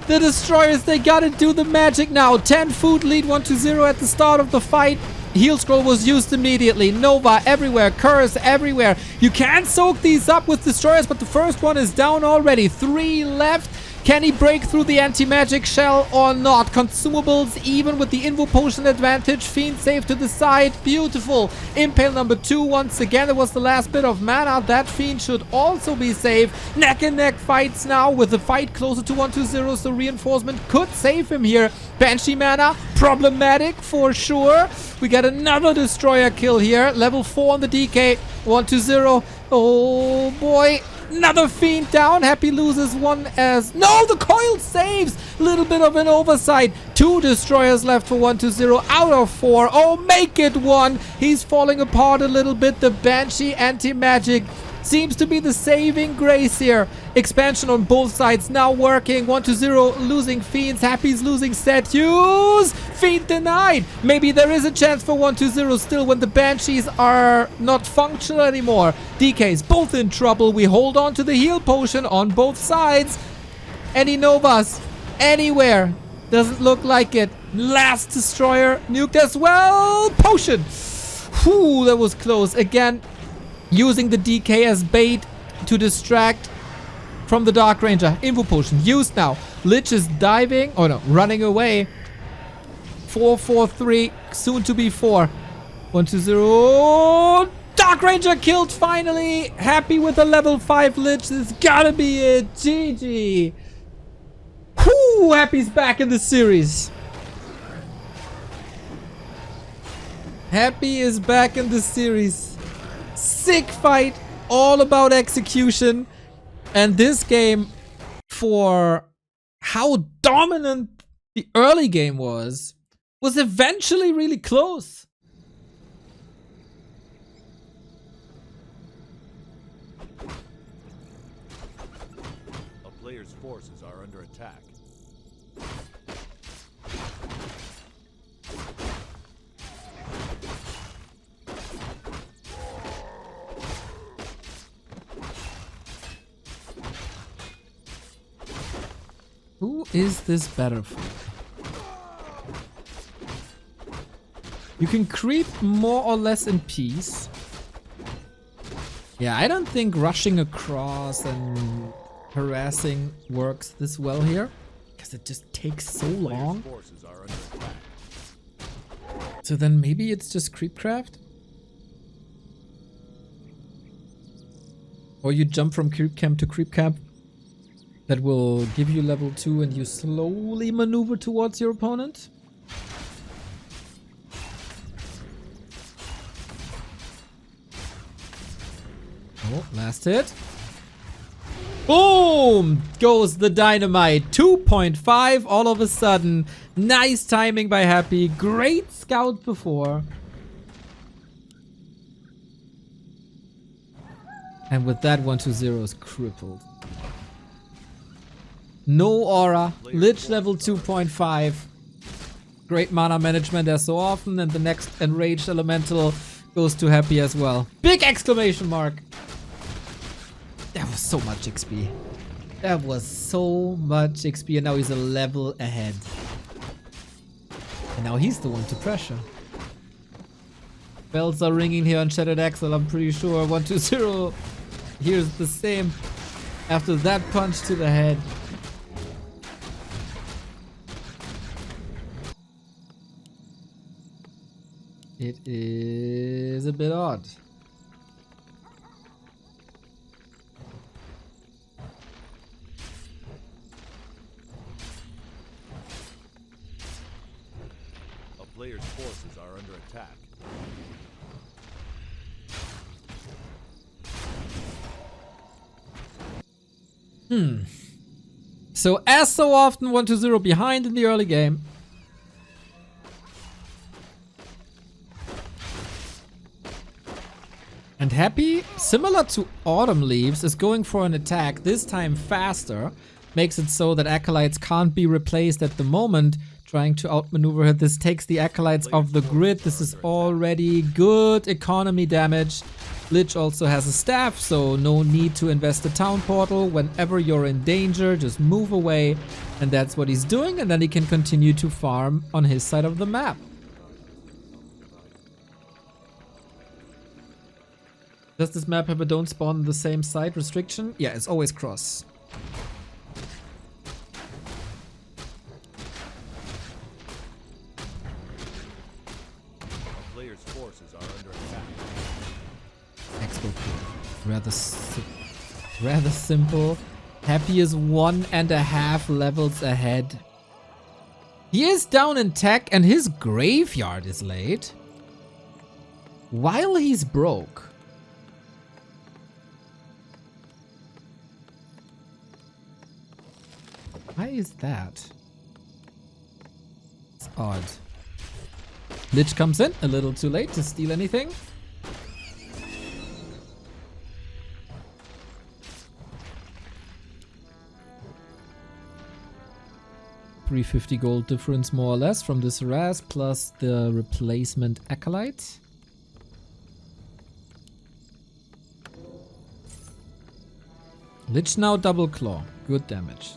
The destroyers, they gotta do the magic now. 10 food lead 120 at the start of the fight. Heal scroll was used immediately. Nova everywhere. Curse everywhere. You can soak these up with destroyers, but the first one is down already. 3 left. Can he break through the anti-magic shell or not? Consumables even with the Invo Potion advantage. Fiend safe to the side. Beautiful. Impale number 2 once again. It was the last bit of mana. That Fiend should also be safe. Neck and neck fights now with the fight closer to 120. So reinforcement could save him here. Banshee mana. Problematic for sure. We got another destroyer kill here. Level 4 on the DK. 120. Oh boy. Another Fiend down. Happy loses one as... No, the coil saves. Little bit of an oversight. 2 destroyers left for 120 out of 4. Oh, make it 1. He's falling apart a little bit. The Banshee anti-magic seems to be the saving grace here. Expansion on both sides now working. 120 losing Fiends. Happy's losing statues. Fiend denied. Maybe there is a chance for 120 still when the Banshees are not functional anymore. DK's both in trouble. We hold on to the heal potion on both sides. Any Novas? Anywhere? Doesn't look like it. Last destroyer nuked as well. Potion. Whew, that was close. Again, using the DK as bait to distract from the Dark Ranger. Info Potion used now. Lich is diving. Oh no, running away. 4-4-3. Soon to be 4. 120. Dark Ranger killed finally. Happy with a level 5 Lich. This gotta be it. GG. Whoo, Happy's back in the series. Happy is back in the series. Sick fight, all about execution. And this game, for how dominant the early game was eventually really close. A player's forces are under attack. Who is this better for? You can creep more or less in peace. Yeah, I don't think rushing across and harassing works this well here. Because it just takes so long. Forces are under attack. So then maybe it's just creepcraft? Or you jump from creep camp to creep camp. That will give you level 2 and you slowly maneuver towards your opponent. Oh, last hit. Boom! Goes the dynamite. 2.5 all of a sudden. Nice timing by Happy. Great scout before. And with that, 120 is crippled. No aura. Lich level 2.5. Great mana management as so often. And the next enraged elemental goes to Happy as well. Big exclamation mark. That was so much XP. That was so much XP. And now he's a level ahead. And now he's the one to pressure. Bells are ringing here on Shattered Axle, I'm pretty sure. 120 here's the same. After that punch to the head. It is a bit odd. A player's forces are under attack. So as so often, 120 behind in the early game. And Happy, similar to Autumn Leaves, is going for an attack, this time faster. Makes it so that Acolytes can't be replaced at the moment. Trying to outmaneuver her. This takes the Acolytes off the grid. This is already good economy damage. Lich also has a staff, so no need to invest a town portal. Whenever you're in danger, just move away. And that's what he's doing, and then he can continue to farm on his side of the map. Does this map have a don't spawn on the same side restriction? Yeah, it's always cross. A player's forces are under attack. Expo rather simple. Happy is 1.5 levels ahead. He is down in tech and his graveyard is late. While he's broke. Why is that? It's odd. Lich comes in a little too late to steal anything. $350 gold difference more or less from this harass plus the replacement acolyte. Lich now double claw. Good damage.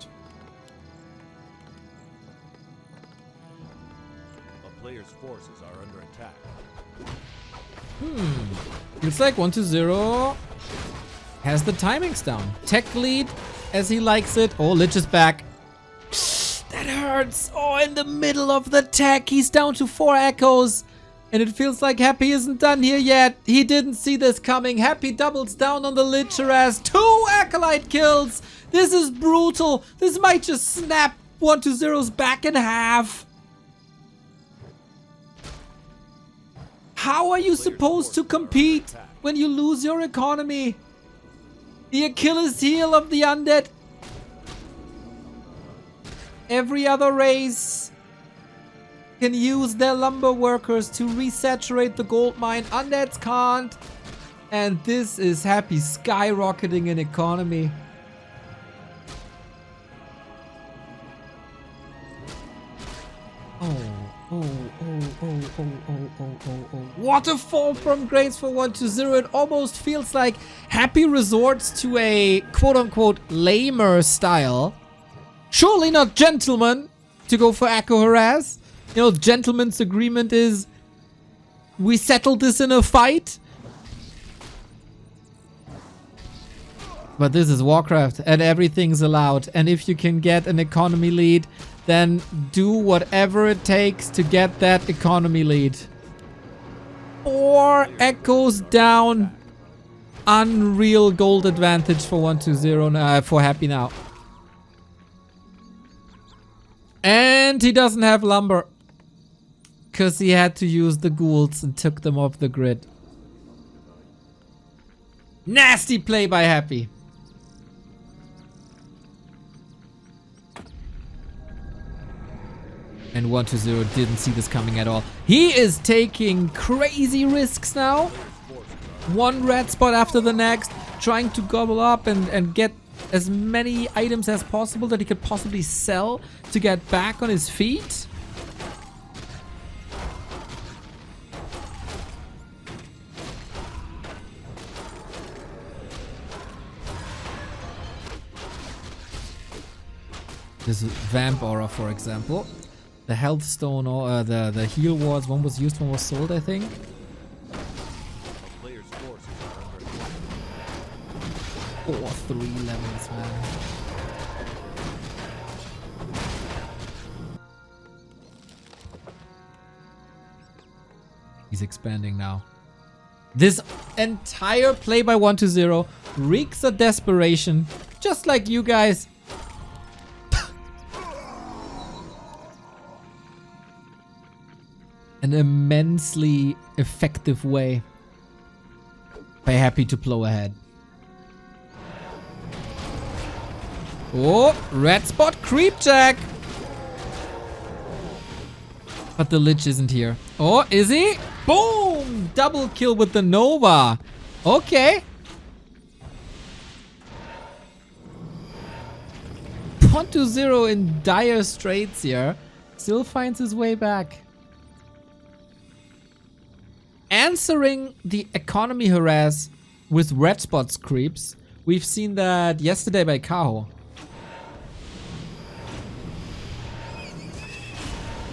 A player's forces are under attack. Looks like 120 has the timings down. Tech lead as he likes it. Oh, Lich is back. That hurts. Oh, in the middle of the tech. He's down to 4 echoes. And it feels like Happy isn't done here yet. He didn't see this coming. Happy doubles down on the Lich harass. 2 acolyte kills. This is brutal. This might just snap 120's back in half. How are you supposed to compete when you lose your economy? The Achilles heel of the Undead. Every other race can use their lumber workers to resaturate the gold mine. Undeads can't. And this is Happy skyrocketing in economy. What a fall from grace for 120. It almost feels like Happy resorts to a quote-unquote lamer style. Surely not gentleman to go for Echo Harass. You know, gentleman's agreement is we settle this in a fight. But this is Warcraft and everything's allowed. And if you can get an economy lead, then do whatever it takes to get that economy lead. 4 echoes down. unreal gold advantage for 1-2-0 for Happy now. And he doesn't have lumber. Because he had to use the ghouls and took them off the grid. Nasty play by Happy. And 1-2-0 didn't see this coming at all. He is taking crazy risks now. One red spot after the next. Trying to gobble up and get as many items as possible that he could possibly sell to get back on his feet. This Vamp Aura, for example. The Health Stone or the Heal Wards, one was used, one was sold, I think. Or 3 levels, man. He's expanding now. This entire play by 1-2-0 reeks of desperation, just like you guys. An immensely effective way by Happy to plow ahead. Oh, red spot creep jack. But the Lich isn't here. Oh, is he? Boom! Double kill with the Nova. Okay. 1-2-0 in dire straits here. Still finds his way back. Answering the economy harass with red spots creeps. We've seen that yesterday by Kaho.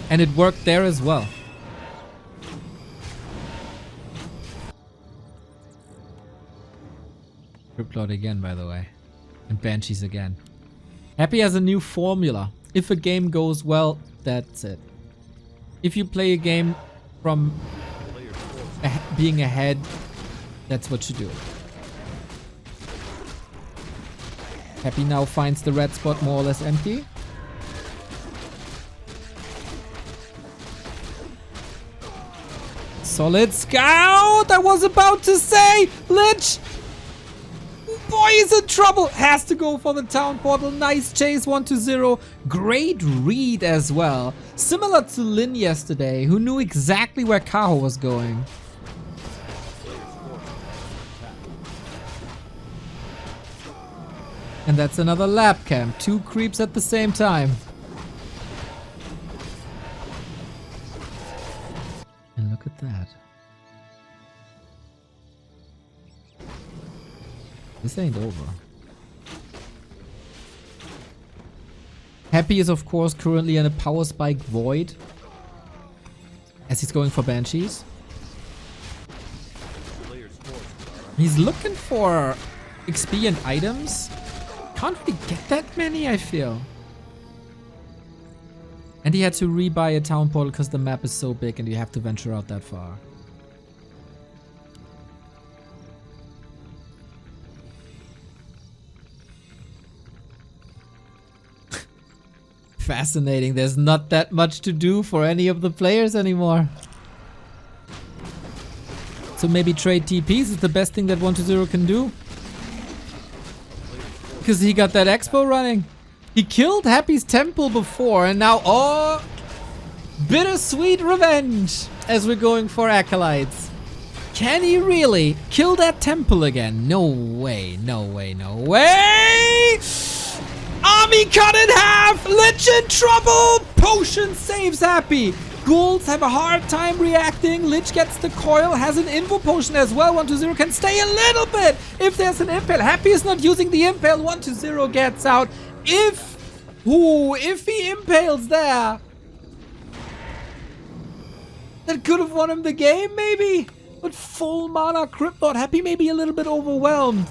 And it worked there as well. Cryptlord again, by the way. And Banshees again. Happy has a new formula. If a game goes well, that's it. If you play a game from being ahead, that's what you do. Happy now finds the red spot more or less empty. Solid scout! I was about to say! Lich! Boy, he's in trouble! Has to go for the town portal. Nice chase, 1-2-0. Great read as well. Similar to Lin yesterday, who knew exactly where Kaho was going. And that's another lab camp. 2 creeps at the same time. And look at that. This ain't over. Happy is of course currently in a power spike void. As he's going for Banshees. He's looking for XP and items. Can't really get that many, I feel. And he had to rebuy a town portal because the map is so big and you have to venture out that far. Fascinating. There's not that much to do for any of the players anymore. So maybe trade TPs is the best thing that 1-2-0 can do. Because he got that expo running. He killed Happy's temple before and now, oh, bittersweet revenge as we're going for acolytes. Can he really kill that temple again? No way, no way, no way. Army cut in half. Lich in trouble. Potion saves Happy. Ghouls have a hard time reacting. Lich gets the coil, has an info potion as well. 1-2-0 can stay a little bit if there's an impale. Happy is not using the impale. 1-2-0 gets out. If he impales there, that could have won him the game maybe. But full mana Cryptlord. Happy maybe a little bit overwhelmed.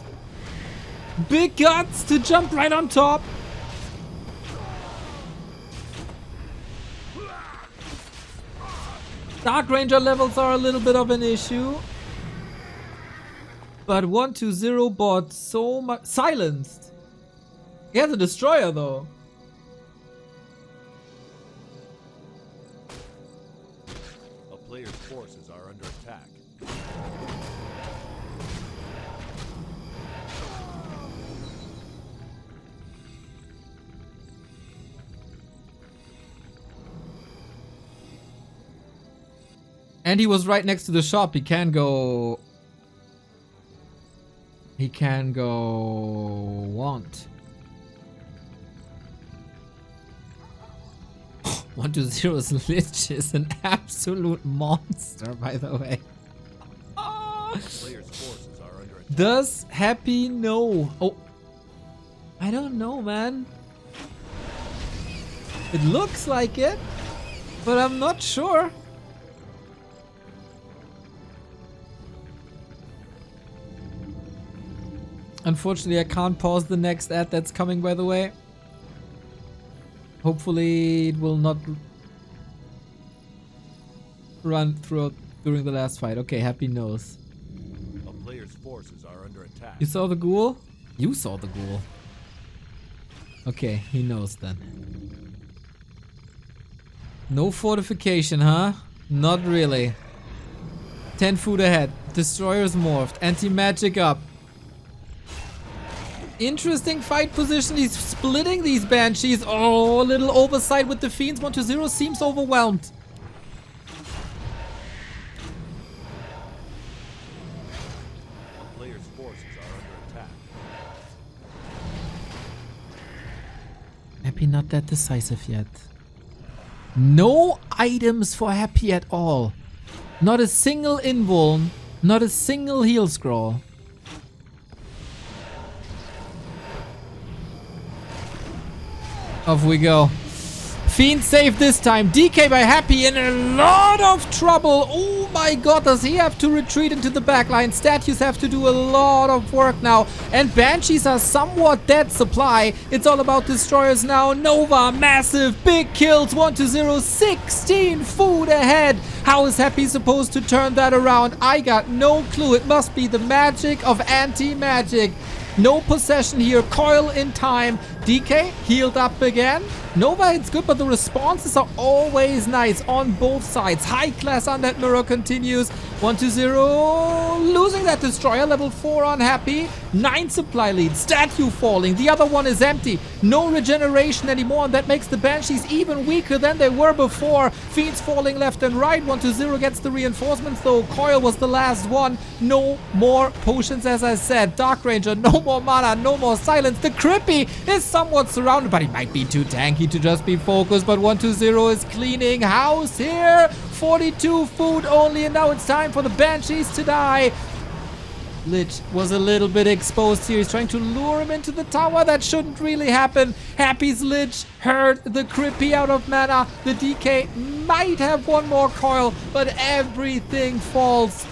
Big guts to jump right on top. Dark Ranger levels are a little bit of an issue. But 120 bought so much. Silenced. He has a destroyer though. A player's forces are under attack. And he was right next to the shop. He can go. He can go. Want. 120's Lich is an absolute monster, by the way. Player's forces are under attack. Does Happy know? Oh, I don't know, man. It looks like it, but I'm not sure. Unfortunately, I can't pause the next ad that's coming, by the way. Hopefully, it will not run throughout during the last fight. Okay, Happy knows. A player's forces are under attack. You saw the ghoul? You saw the ghoul. Okay, he knows then. No fortification, huh? Not really. 10 foot ahead. Destroyer's morphed. Anti-magic up. Interesting fight position. He's splitting these banshees. Oh, a little oversight with the fiends. 120 seems overwhelmed. A player's forces are under attack. Happy not that decisive yet. No items for Happy at all. Not a single invuln. Not a single heal scroll. Off we go. Fiend save this time. DK by Happy in a lot of trouble. Oh my god, does he have to retreat into the backline? Statues have to do a lot of work now. And Banshees are somewhat dead supply. It's all about destroyers now. Nova, massive, big kills. 120, 16 food ahead. How is Happy supposed to turn that around? I got no clue. It must be the magic of anti-magic. No possession here. Coil in time. DK healed up again. Nova hits good, but the responses are always nice on both sides. High class Undead mirror continues. 120 losing that destroyer. Level 4 on Happy. 9 supply lead. Statue falling. The other one is empty. No regeneration anymore, and that makes the Banshees even weaker than they were before. Fiends falling left and right. 120 gets the reinforcements though. Coil was the last one. No more potions, as I said. Dark Ranger, no more mana, no more silence. The Crippy is somewhat surrounded, but he might be too tanky to just be focused. But 120 is cleaning house here. 42 food only, and now it's time for the Banshees to die. Lich was a little bit exposed here. He's trying to lure him into the tower. That shouldn't really happen. Happy's Lich hurt the Crippy out of mana. The DK might have one more coil, but everything falls.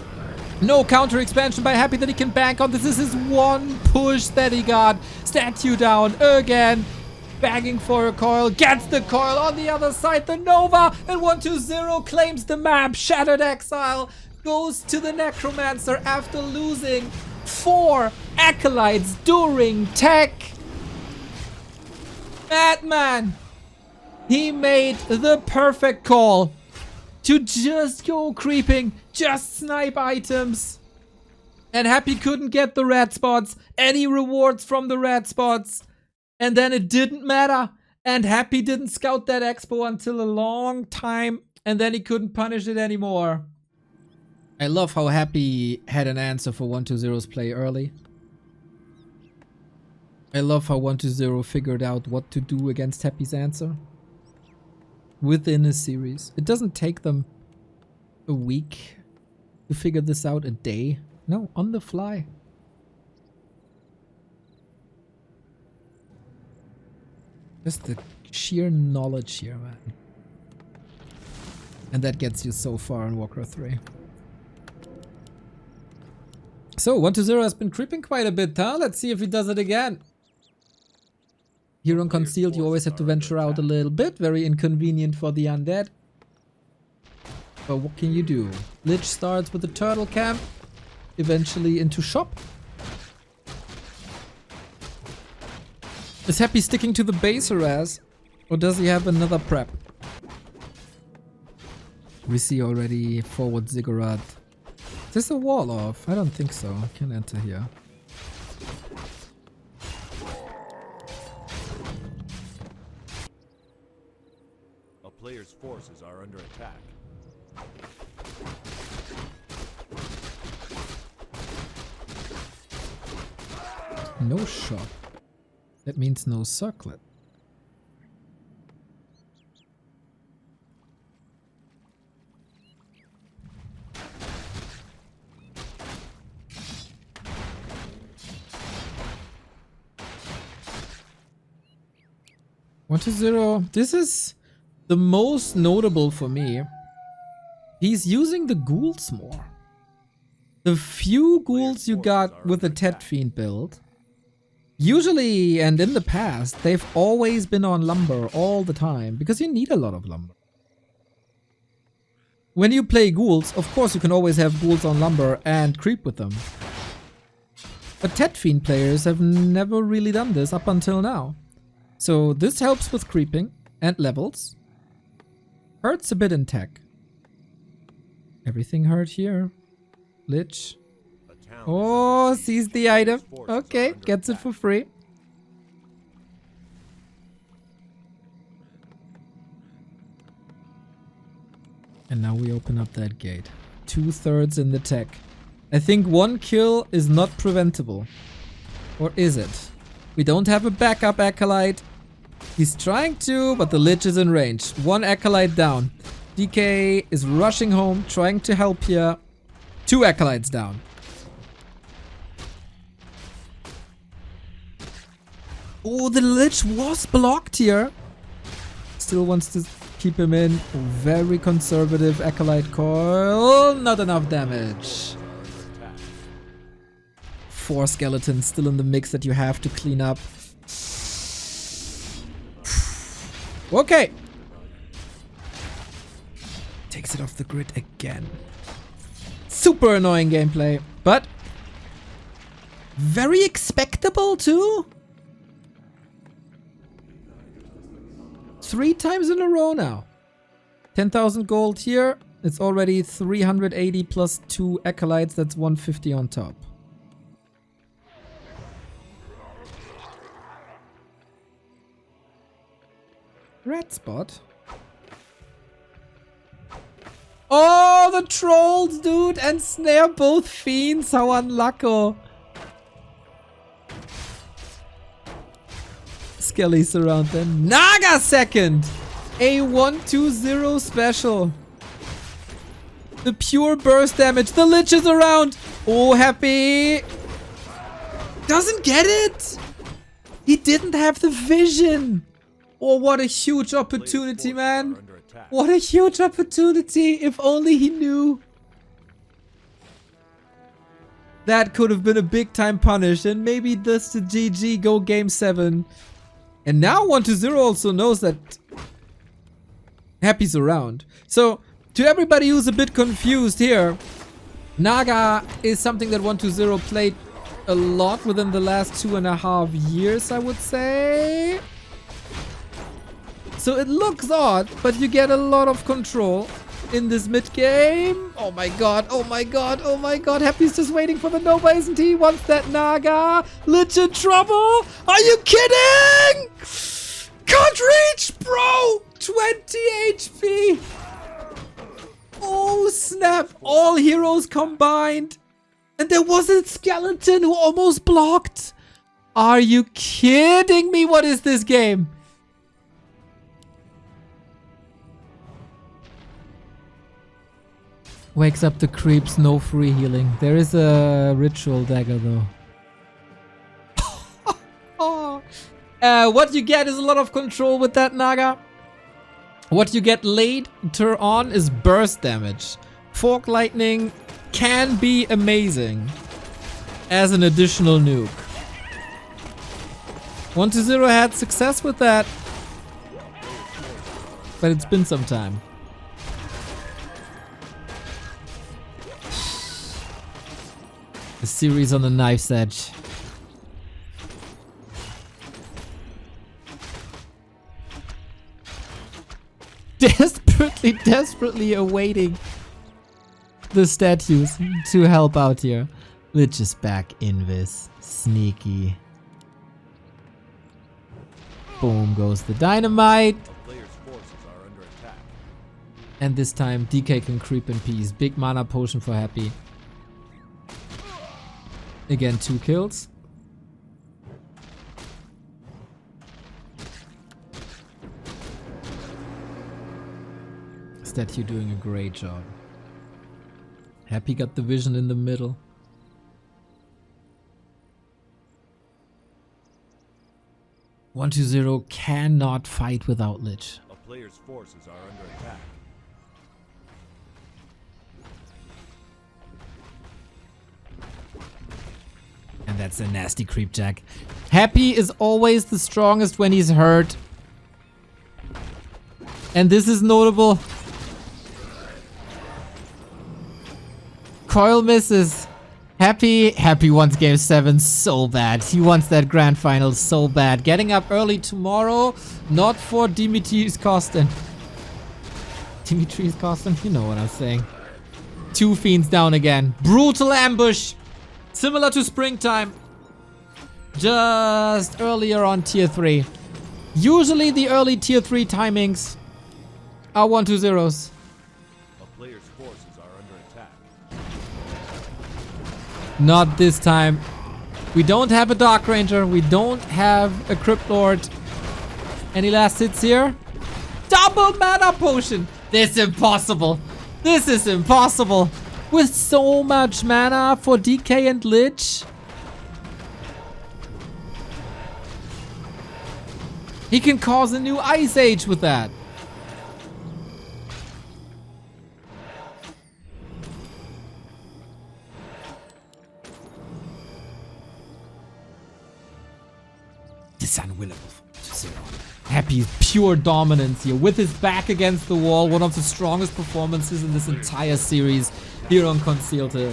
No counter expansion by Happy that he can bank on. This is his one push that he got. Statue down again. Bagging for a coil. Gets the coil on the other side. The Nova. And 120 claims the map. Shattered Exile goes to the Necromancer after losing 4 Acolytes during tech. Madman. He made the perfect call to just go creeping, just snipe items. And Happy couldn't get the red spots, any rewards from the red spots. And then it didn't matter. And Happy didn't scout that expo until a long time. And then he couldn't punish it anymore. I love how Happy had an answer for 120's play early. I love how 120 figured out what to do against Happy's answer. Within a series. It doesn't take them a week to figure this out, a day. No, on the fly. Just the sheer knowledge here, man. And that gets you so far in Warcraft 3. So, 120 has been creeping quite a bit, huh? Let's see if he does it again. Here on Concealed, you always have to venture out a little bit. Very inconvenient for the Undead. But what can you do? Lich starts with the turtle camp. eventually into shop. Is Happy sticking to the base harass? Or does he have another prep? We see already forward ziggurat. Is this a wall off? I don't think so. I can enter here. A player's forces are under attack. No shop. That means no circlet. One to zero. This is the most notable for me. He's using the ghouls more. The few ghouls you got with the Tet Fiend build, usually and in the past, they've always been on lumber all the time because you need a lot of lumber. When you play ghouls, of course you can always have ghouls on lumber and creep with them. But Tet Fiend players have never really done this up until now. So this helps with creeping and levels. Hurts a bit in tech. Everything hurt here. Lich. Oh, sees the item. Okay, gets it for free. And now we open up that gate. 2/3 in the tech. I think one kill is not preventable. Or is it? We don't have a backup acolyte. He's trying to, but the Lich is in range. One acolyte down. DK is rushing home, trying to help here. 2 acolytes down. Oh, the Lich was blocked here. Still wants to keep him in. Very conservative acolyte coil. Not enough damage. 4 skeletons still in the mix that you have to clean up. Okay. Takes it off the grid again. Super annoying gameplay, but very expectable too. 3 times in a row now. 10,000 gold here. It's already 380 plus 2 acolytes. That's 150 on top. Red spot. Oh, the trolls, dude, and snare both fiends. How unlucky. Skellies around them. Naga second. A 1-2-0 special. The pure burst damage. The Lich is around. Oh, Happy. Doesn't get it. He didn't have the vision. Oh, what a huge opportunity, man. What a huge opportunity. If only he knew. That could have been a big time punish. And maybe this to GG, go game 7. And now 1-0 also knows that Happy's around. So, to everybody who's a bit confused here, Naga is something that 1-0 played a lot within the last 2.5 years, I would say. So it looks odd, but you get a lot of control in this mid game. Oh my god, oh my god, oh my god. Happy's just waiting for the Nova, isn't he? Wants that Naga. Lich in trouble. Are you kidding? Can't reach, bro. 20 HP. Oh snap. All heroes combined. And there was a skeleton who almost blocked. Are you kidding me? What is this game? Wakes up the creeps, no free healing. There is a ritual dagger though. What you get is a lot of control with that Naga. What you get later on is burst damage. Fork lightning can be amazing as an additional nuke. 1-0 had success with that, but it's been some time. The series on the knife's edge. Desperately awaiting the statues to help out here. Lich is back in this. Sneaky. Boom goes the dynamite. Player's forces are under attack. And this time DK can creep in peace. Big mana potion for Happy. Again, 2 kills. Statue doing a great job. Happy got the vision in the middle. One 2-0 cannot fight without Lich. A player's forces are under attack. And that's a nasty creep jack. Happy is always the strongest when he's hurt. And this is notable. Coil misses. Happy wants game 7 so bad. He wants that grand final so bad. Getting up early tomorrow, not for Dimitri's Kosten. Dimitri's Kosten? You know what I'm saying. 2 fiends down again. Brutal ambush. Similar to springtime. Just earlier on tier 3. Usually the early tier 3 timings are 1-2-0s. A player's forces are under attack. Not this time. We don't have a Dark Ranger. We don't have a Crypt Lord. Any last hits here? Double mana potion. This is impossible. This is impossible. With so much mana for DK and Lich. He can cause a new Ice Age with that. This is unwinnable. 0. Happy pure dominance here with his back against the wall. One of the strongest performances in this entire series here on Concealed Hill.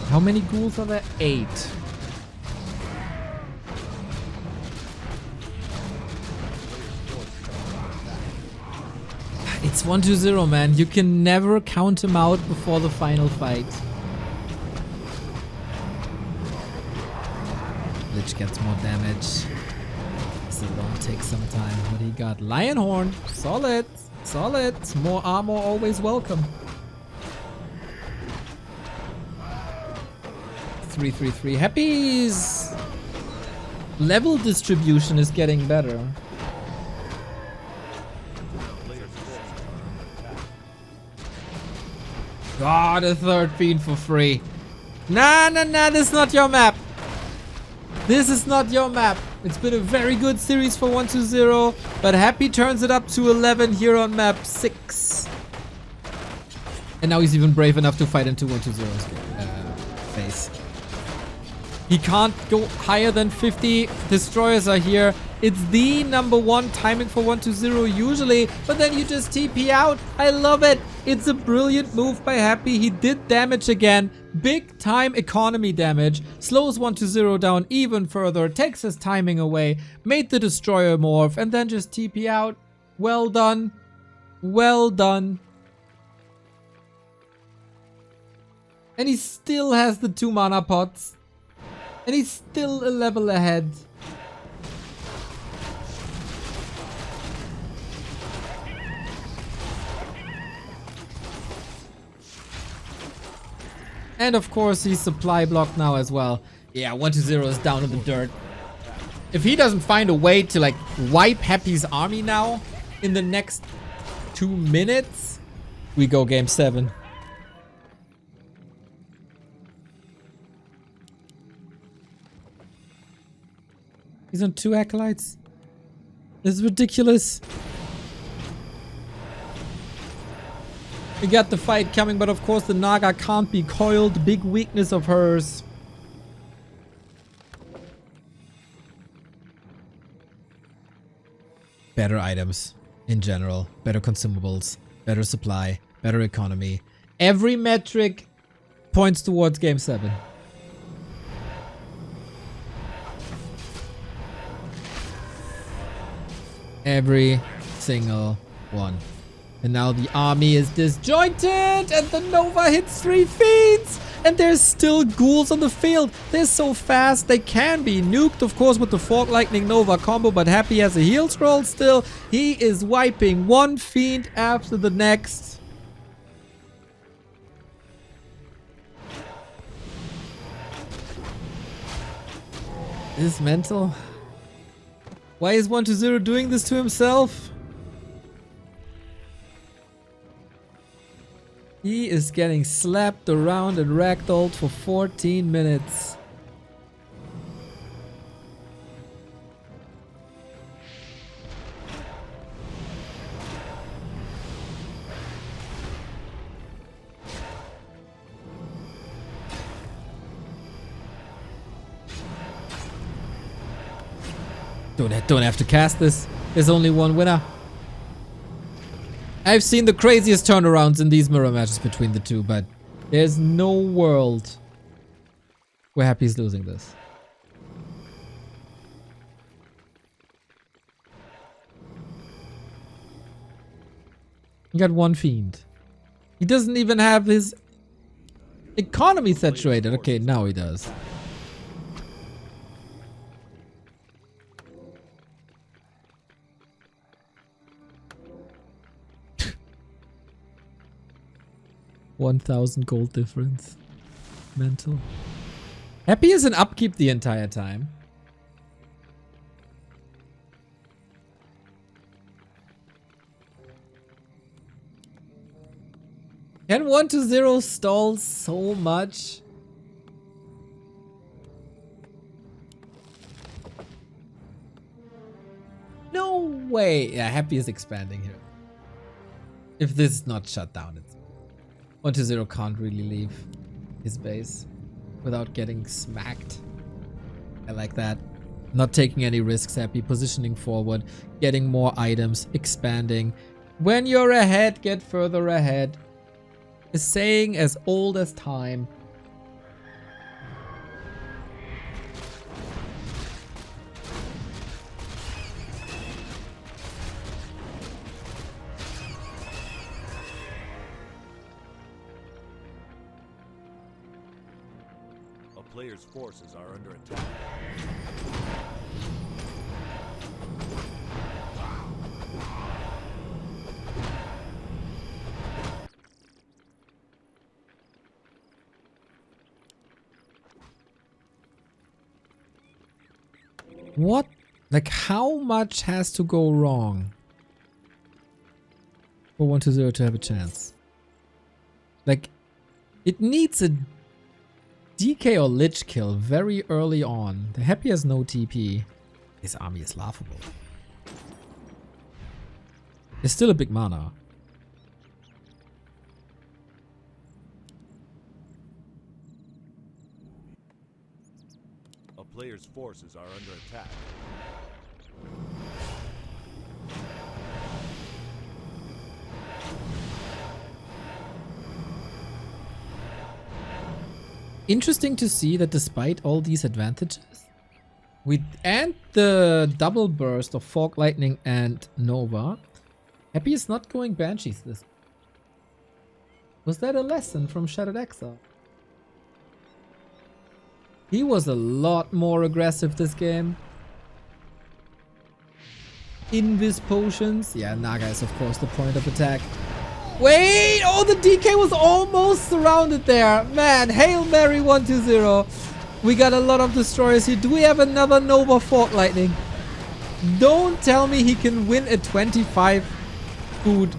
How many ghouls are there? 8. It's 1-2-0, man. You can never count him out before the final fight. Lich gets more damage. This will take some time. What he got? Lionhorn. Solid. Solid. More armor always welcome. 3-3-3. Happy's level distribution is getting better. God, a third fiend for free. Nah, this is not your map. This is not your map. It's been a very good series for 1-2-0, but Happy turns it up to 11 here on map 6. And now he's even brave enough to fight into 1-2-0's face. He can't go higher than 50. Destroyers are here. It's the #1 timing for 1-2-0 usually, but then you just TP out. I love it. It's a brilliant move by Happy. He did damage again. Big time economy damage. Slows 1-2-0 down even further. Takes his timing away. Made the Destroyer morph and then just TP out. Well done. Well done. And he still has the 2 mana pots. And he's still a level ahead. And of course he's supply blocked now as well. Yeah, 1-2-0 is down in the dirt. If he doesn't find a way to like wipe Happy's army now in the next 2 minutes, we go game 7. He's on 2 acolytes. This is ridiculous. We got the fight coming, but of course the Naga can't be coiled. Big weakness of hers. Better items in general. Better consumables. Better supply. Better economy. Every metric points towards Game 7. Every single one. And now the army is disjointed and the Nova hits 3 feeds and there's still ghouls on the field. They're so fast they can be nuked, of course, with the Fork Lightning Nova combo, but Happy has a heal scroll still. He is wiping one fiend after the next. This is mental. Why is 120 doing this to himself? He is getting slapped around and ragdolled for 14 minutes. Don't have to cast this. There's only one winner. I've seen the craziest turnarounds in these mirror matches between the two, but there's no world where Happy's losing this. He got one fiend. He doesn't even have his economy saturated. Okay, now he does. $1,000 gold difference. Mental. Happy is an upkeep the entire time. Can 120 stall so much? No way. Yeah, Happy is expanding here. If this is not shut down, it's 120 can't really leave his base without getting smacked. I like that. Not taking any risks, Happy. Positioning forward, getting more items, expanding. When you're ahead, get further ahead. A saying as old as time. Players' forces are under attack. What? Like, how much has to go wrong for 120 to have a chance? Like, it needs a DK or Lich kill very early on. The Happy has no TP. His army is laughable. It's still a big mana. A player's forces are under attack. Interesting to see that despite all these advantages, and the double burst of Fork Lightning and Nova, Happy is not going Banshees this. Was that a lesson from Shattered Exile? He was a lot more aggressive this game. Invis potions. Yeah, Naga is of course the point of attack. Wait! Oh, the DK was almost surrounded there. Man, Hail Mary 120. We got a lot of destroyers here. Do we have another Nova Fork Lightning? Don't tell me he can win a 25 food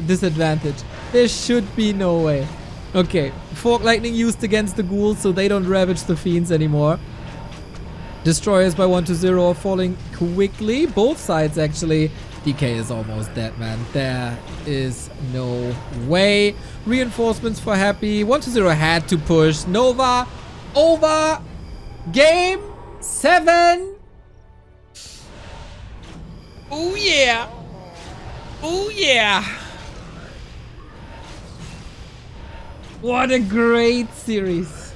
disadvantage. There should be no way. Okay, Fork Lightning used against the ghouls so they don't ravage the fiends anymore. Destroyers by 1-0 are falling quickly. Both sides, actually. DK is almost dead, man. There is no way. Reinforcements for Happy. 1-0 had to push. Nova over. Game 7. Oh, yeah. Oh, yeah. What a great series.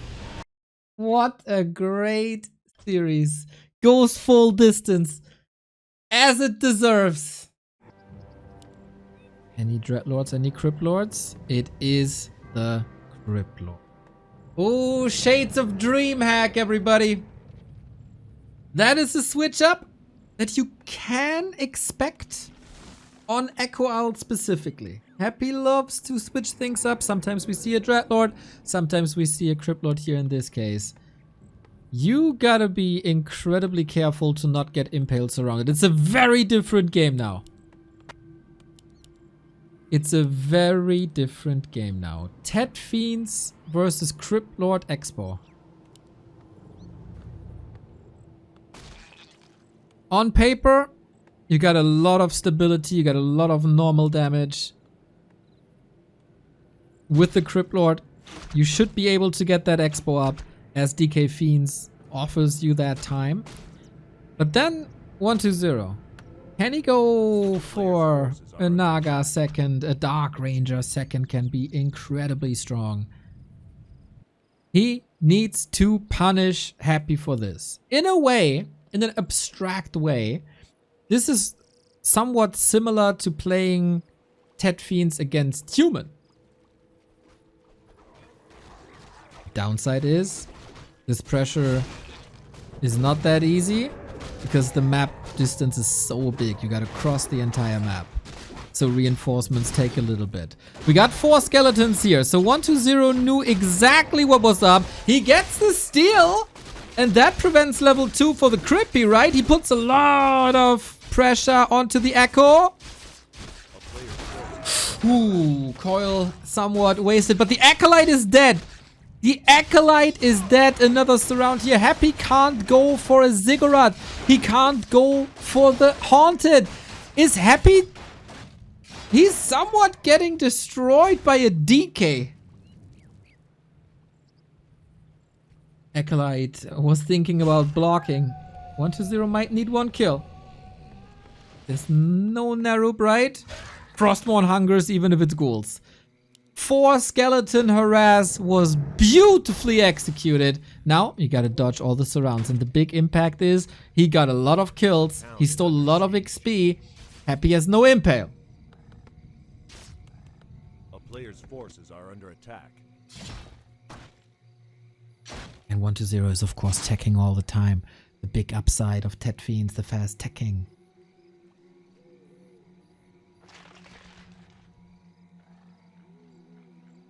What a great series. Goes full distance. As it deserves. Any Dreadlords, any Crypt Lords? It is the Crypt Lord. Oh, shades of DreamHack, everybody. That is a switch up that you can expect on Echo Owl specifically. Happy loves to switch things up. Sometimes we see a Dreadlord, sometimes we see a Crypt Lord here in this case. You gotta be incredibly careful to not get impaled surrounded. It's a very different game now. It's a very different game now. Tet Fiends versus Crypt Lord Expo. On paper, you got a lot of stability, you got a lot of normal damage. With the Crypt Lord, you should be able to get that Expo up as DK Fiends offers you that time. But then 1-0. Can he go for a Naga second? A Dark Ranger second can be incredibly strong. He needs to punish Happy for this. In a way, in an abstract way, this is somewhat similar to playing Tet Fiends against human. Downside is this pressure is not that easy because the map distance is so big. You gotta cross the entire map. So reinforcements take a little bit. We got 4 skeletons here. So 1-0 knew exactly what was up. He gets the steal. And that prevents level 2 for the Crippy, right? He puts a lot of pressure onto the Echo. Ooh, Coil somewhat wasted. But the Acolyte is dead. The Acolyte is dead. Another surround here. Happy can't go for a Ziggurat. He can't go for the Haunted. Is Happy... He's somewhat getting destroyed by a DK. Acolyte was thinking about blocking. 1-0 might need 1 kill. There's no Narub, right? Frostborn hungers even if it's ghouls. 4 skeleton harass was beautifully executed. Now you gotta dodge all the surrounds, and the big impact is he got a lot of kills. He stole a lot of XP. Happy has no impale. A player's forces are under attack. And 1-0 is of course teching all the time. The big upside of Tet Fiends, the fast teching.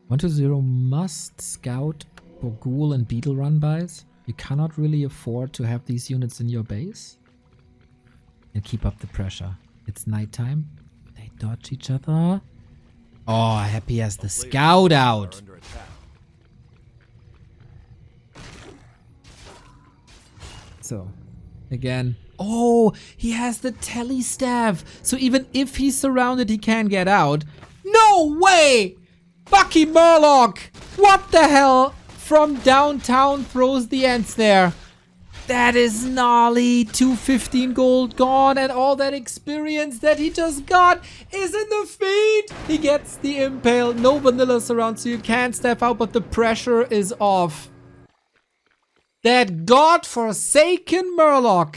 One to 0 must scout for ghoul and beetle run bys. You cannot really afford to have these units in your base. And keep up the pressure. It's nighttime. They dodge each other. Oh, Happy has the scout out. So, again. Oh, he has the tele staff. So even if he's surrounded, he can get out. No way! Bucky Murloc! What the hell? From downtown throws the ants there. That is gnarly. 215 gold gone, and all that experience that he just got is in the feed. He gets the impale. No vanilla surround, so you can't step out, but the pressure is off. That godforsaken Murloc.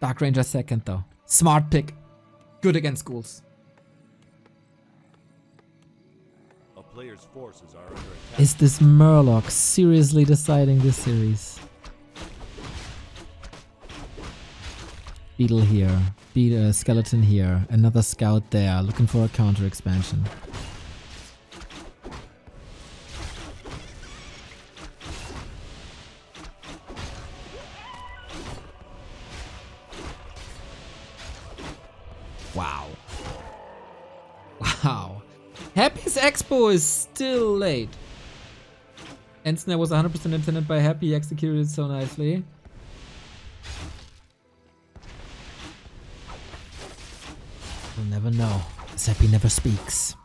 Dark Ranger second though. Smart pick. Good against ghouls. A player's forces are under attack. Is this Murloc seriously deciding this series? Beetle here. Beetle, skeleton here. Another scout there. Looking for a counter expansion. Wow. Wow. Happy's Expo is still late. End snare was 100% intended by Happy. He executed it so nicely. We'll never know, as Happy never speaks.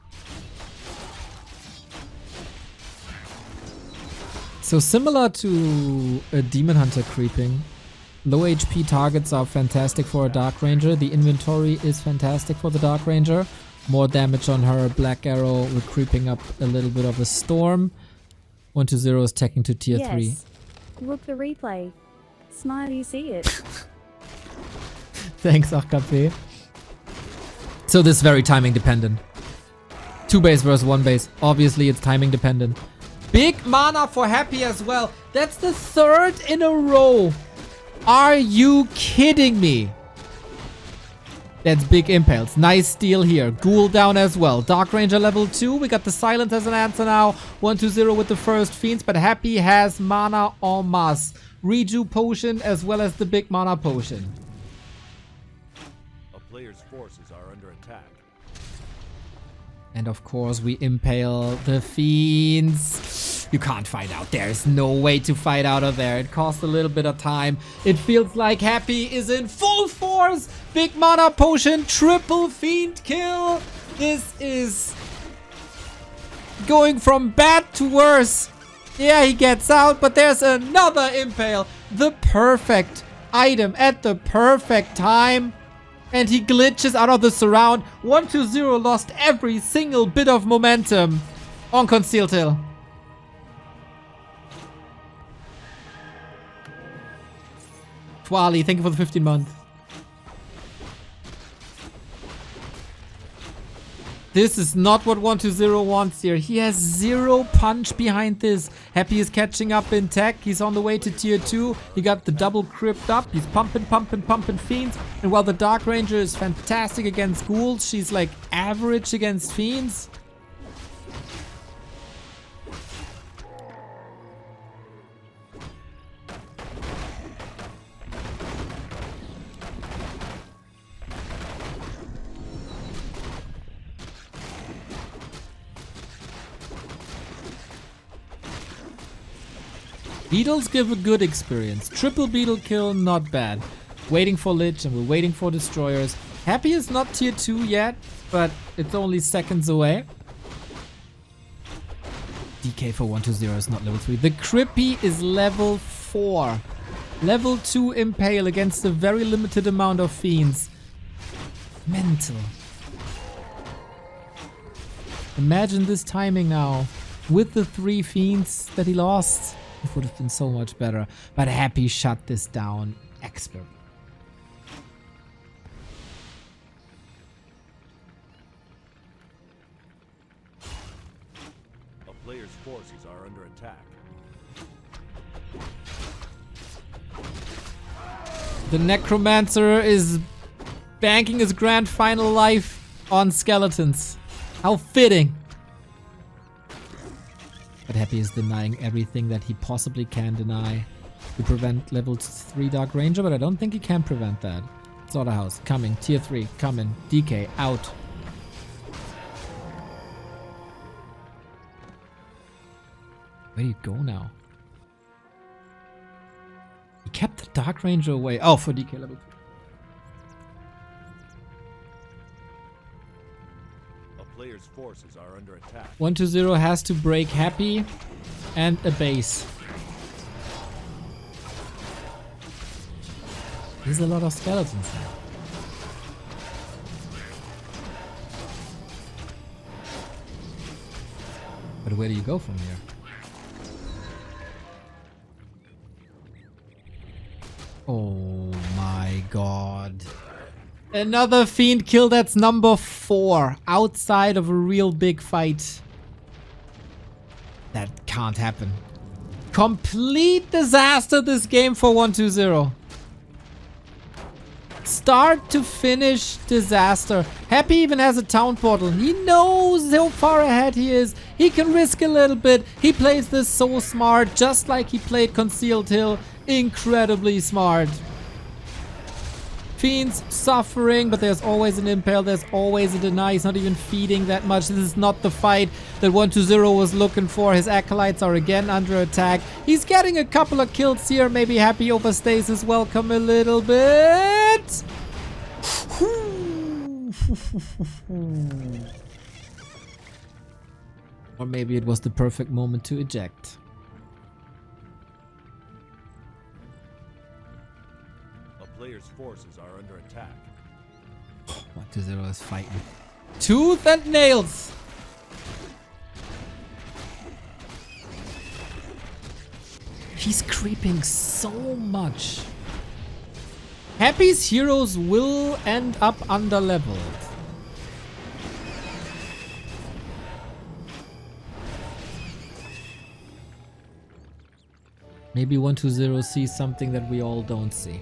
So similar to a Demon Hunter creeping, low HP targets are fantastic for a Dark Ranger. The inventory is fantastic for the Dark Ranger. More damage on her. Black Arrow with creeping up a little bit of a storm. 120 is taking to tier 3. Look the replay. Smile, you see it. Thanks, RKP. So this is very timing dependent. 2 base versus 1 base. Obviously it's timing dependent. Big mana for Happy as well. That's the 3rd in a row. Are you kidding me? That's big impales. Nice steal here. Ghoul down as well. Dark Ranger level 2. We got the Silence as an answer now. 120 with the first Fiends, but Happy has mana en masse. Reju potion as well as the big mana potion. A player's forces are under attack. And of course we impale the Fiends. You can't fight out. There's no way to fight out of there. It costs a little bit of time. It feels like Happy is in full force. Big mana potion, triple Fiend kill. This is going from bad to worse. Yeah, he gets out, but there's another impale. The perfect item at the perfect time. And he glitches out of the surround. 120 lost every single bit of momentum on Concealed Hill. Twali, thank you for the 15 months. This is not what 120 wants here. He has 0 punch behind this. Happy is catching up in tech. He's on the way to tier 2. He got the double crypt up. He's pumping Fiends. And while the Dark Ranger is fantastic against ghouls, she's like average against Fiends. Beetles give a good experience. Triple beetle kill, not bad. Waiting for Lich and we're waiting for destroyers. Happy is not tier 2 yet, but it's only seconds away. DK for 120 is not level 3. The Crippy is level 4. Level 2 Impale against a very limited amount of Fiends. Mental. Imagine this timing now. With the 3 Fiends that he lost. It would have been so much better. But Happy shut this down. Expert. A player's forces are under attack. The Necromancer is banking his grand final life on skeletons. How fitting. But Happy is denying everything that he possibly can deny to prevent level 3 Dark Ranger, but I don't think he can prevent that. Slaughterhouse, coming. Tier 3, coming. DK, out. Where do you go now? He kept the Dark Ranger away. Oh, for DK level 3. Player's forces are under attack. 120 has to break Happy and a base. There's a lot of skeletons now. But where do you go from here? Oh my god. Another Fiend kill, that's number 4. Outside of a real big fight. That can't happen. Complete disaster this game for 120. Start to finish disaster. Happy even has a town portal. He knows how far ahead he is. He can risk a little bit. He plays this so smart, just like he played Concealed Hill. Incredibly smart. Fiends suffering, but there's always an impale, there's always a deny. He's not even feeding that much. This is not the fight that 120 was looking for. His acolytes are again under attack. He's getting a couple of kills here. Maybe Happy overstays his welcome a little bit. Or maybe it was the perfect moment to eject. Player's forces are under attack. 120 is fighting tooth and nails. He's creeping so much. Happy's heroes will end up under leveled. Maybe 120 sees something that we all don't see.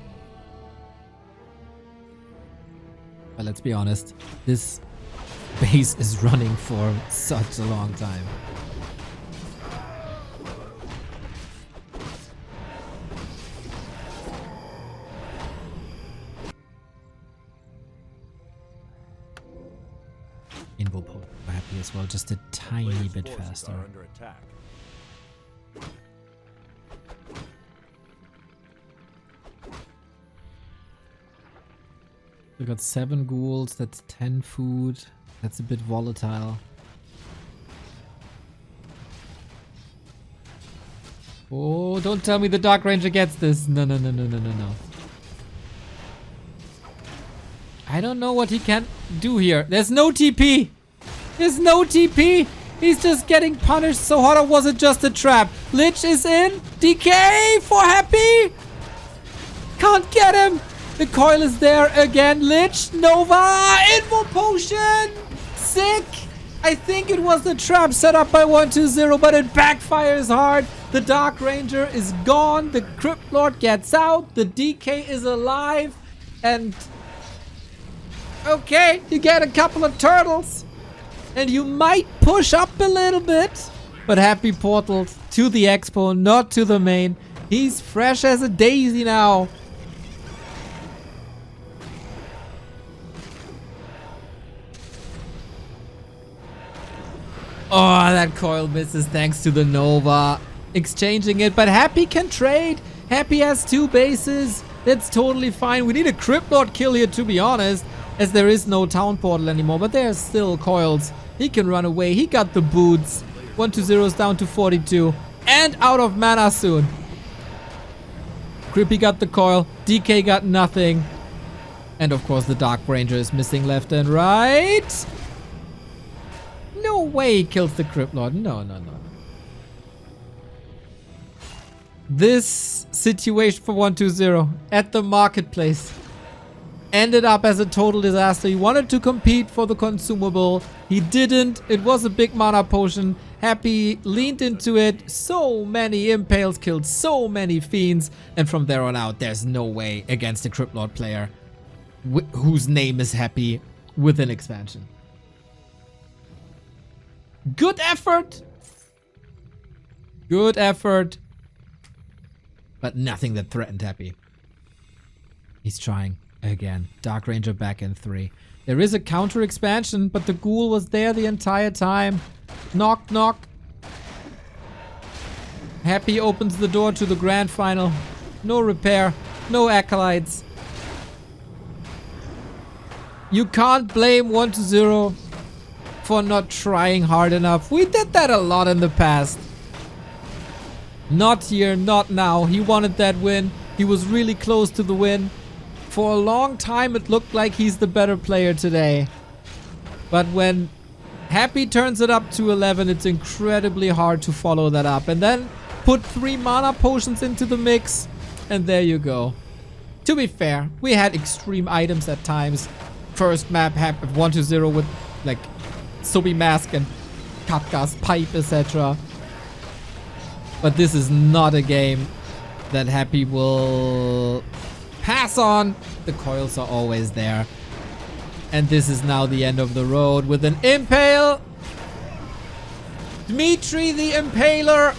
But let's be honest, this base is running for such a long time. Invo Pope Happy as well, just a tiny bit faster. Are under attack. We got 7 ghouls, that's 10 food. That's a bit volatile. Oh, don't tell me the Dark Ranger gets this. No. I don't know what he can do here. There's no TP. There's no TP. He's just getting punished so hard, or was it just a trap? Lich is in. DK for Happy. Can't get him. The coil is there again. Lich, Nova, Invo Potion. Sick. I think it was the trap set up by 120, but it backfires hard. The Dark Ranger is gone. The Crypt Lord gets out. The DK is alive. And okay, you get a couple of turtles. And you might push up a little bit. But Happy portaled to the expo, not to the main. He's fresh as a daisy now. Oh, that coil misses thanks to the Nova. Exchanging it, but Happy can trade. Happy has 2 bases. That's totally fine. We need a Crypt Lord kill here, to be honest, as there is no town portal anymore, but there's still coils. He can run away. He got the boots. 120 is down to 42 and out of mana soon. Crippy got the coil. DK got nothing. And of course the Dark Ranger is missing left and right. No way he kills the Crypt Lord. No. This situation for 120 at the marketplace ended up as a total disaster. He wanted to compete for the consumable. He didn't. It was a big mana potion. Happy leaned into it. So many impales, killed so many fiends. And from there on out, there's no way against a Crypt Lord player whose name is Happy with an expansion. Good effort. Good effort. But nothing that threatened Happy. He's trying again. Dark Ranger back in 3. There is a counter expansion, but the ghoul was there the entire time. Knock, knock. Happy opens the door to the grand final. No repair. No acolytes. You can't blame 120 for not trying hard enough. We did that a lot in the past. Not here, not now. He wanted that win. He was really close to the win. For a long time, it looked like he's the better player today. But when Happy turns it up to 11, it's incredibly hard to follow that up. And then put 3 mana potions into the mix. And there you go. To be fair, we had extreme items at times. First map, 120 with like Sobi Mask and Kafka's Pipe, etc. But this is not a game that Happy will pass on. The coils are always there. And this is now the end of the road with an impale. Dmitry the Impaler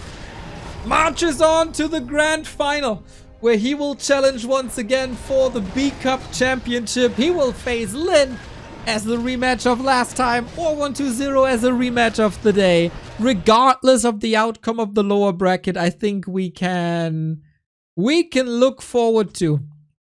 marches on to the grand final. where he will challenge once again for the B Cup Championship. He will face Lin as the rematch of last time, or 120 as a rematch of the day. Regardless of the outcome of the lower bracket, I think we can look forward to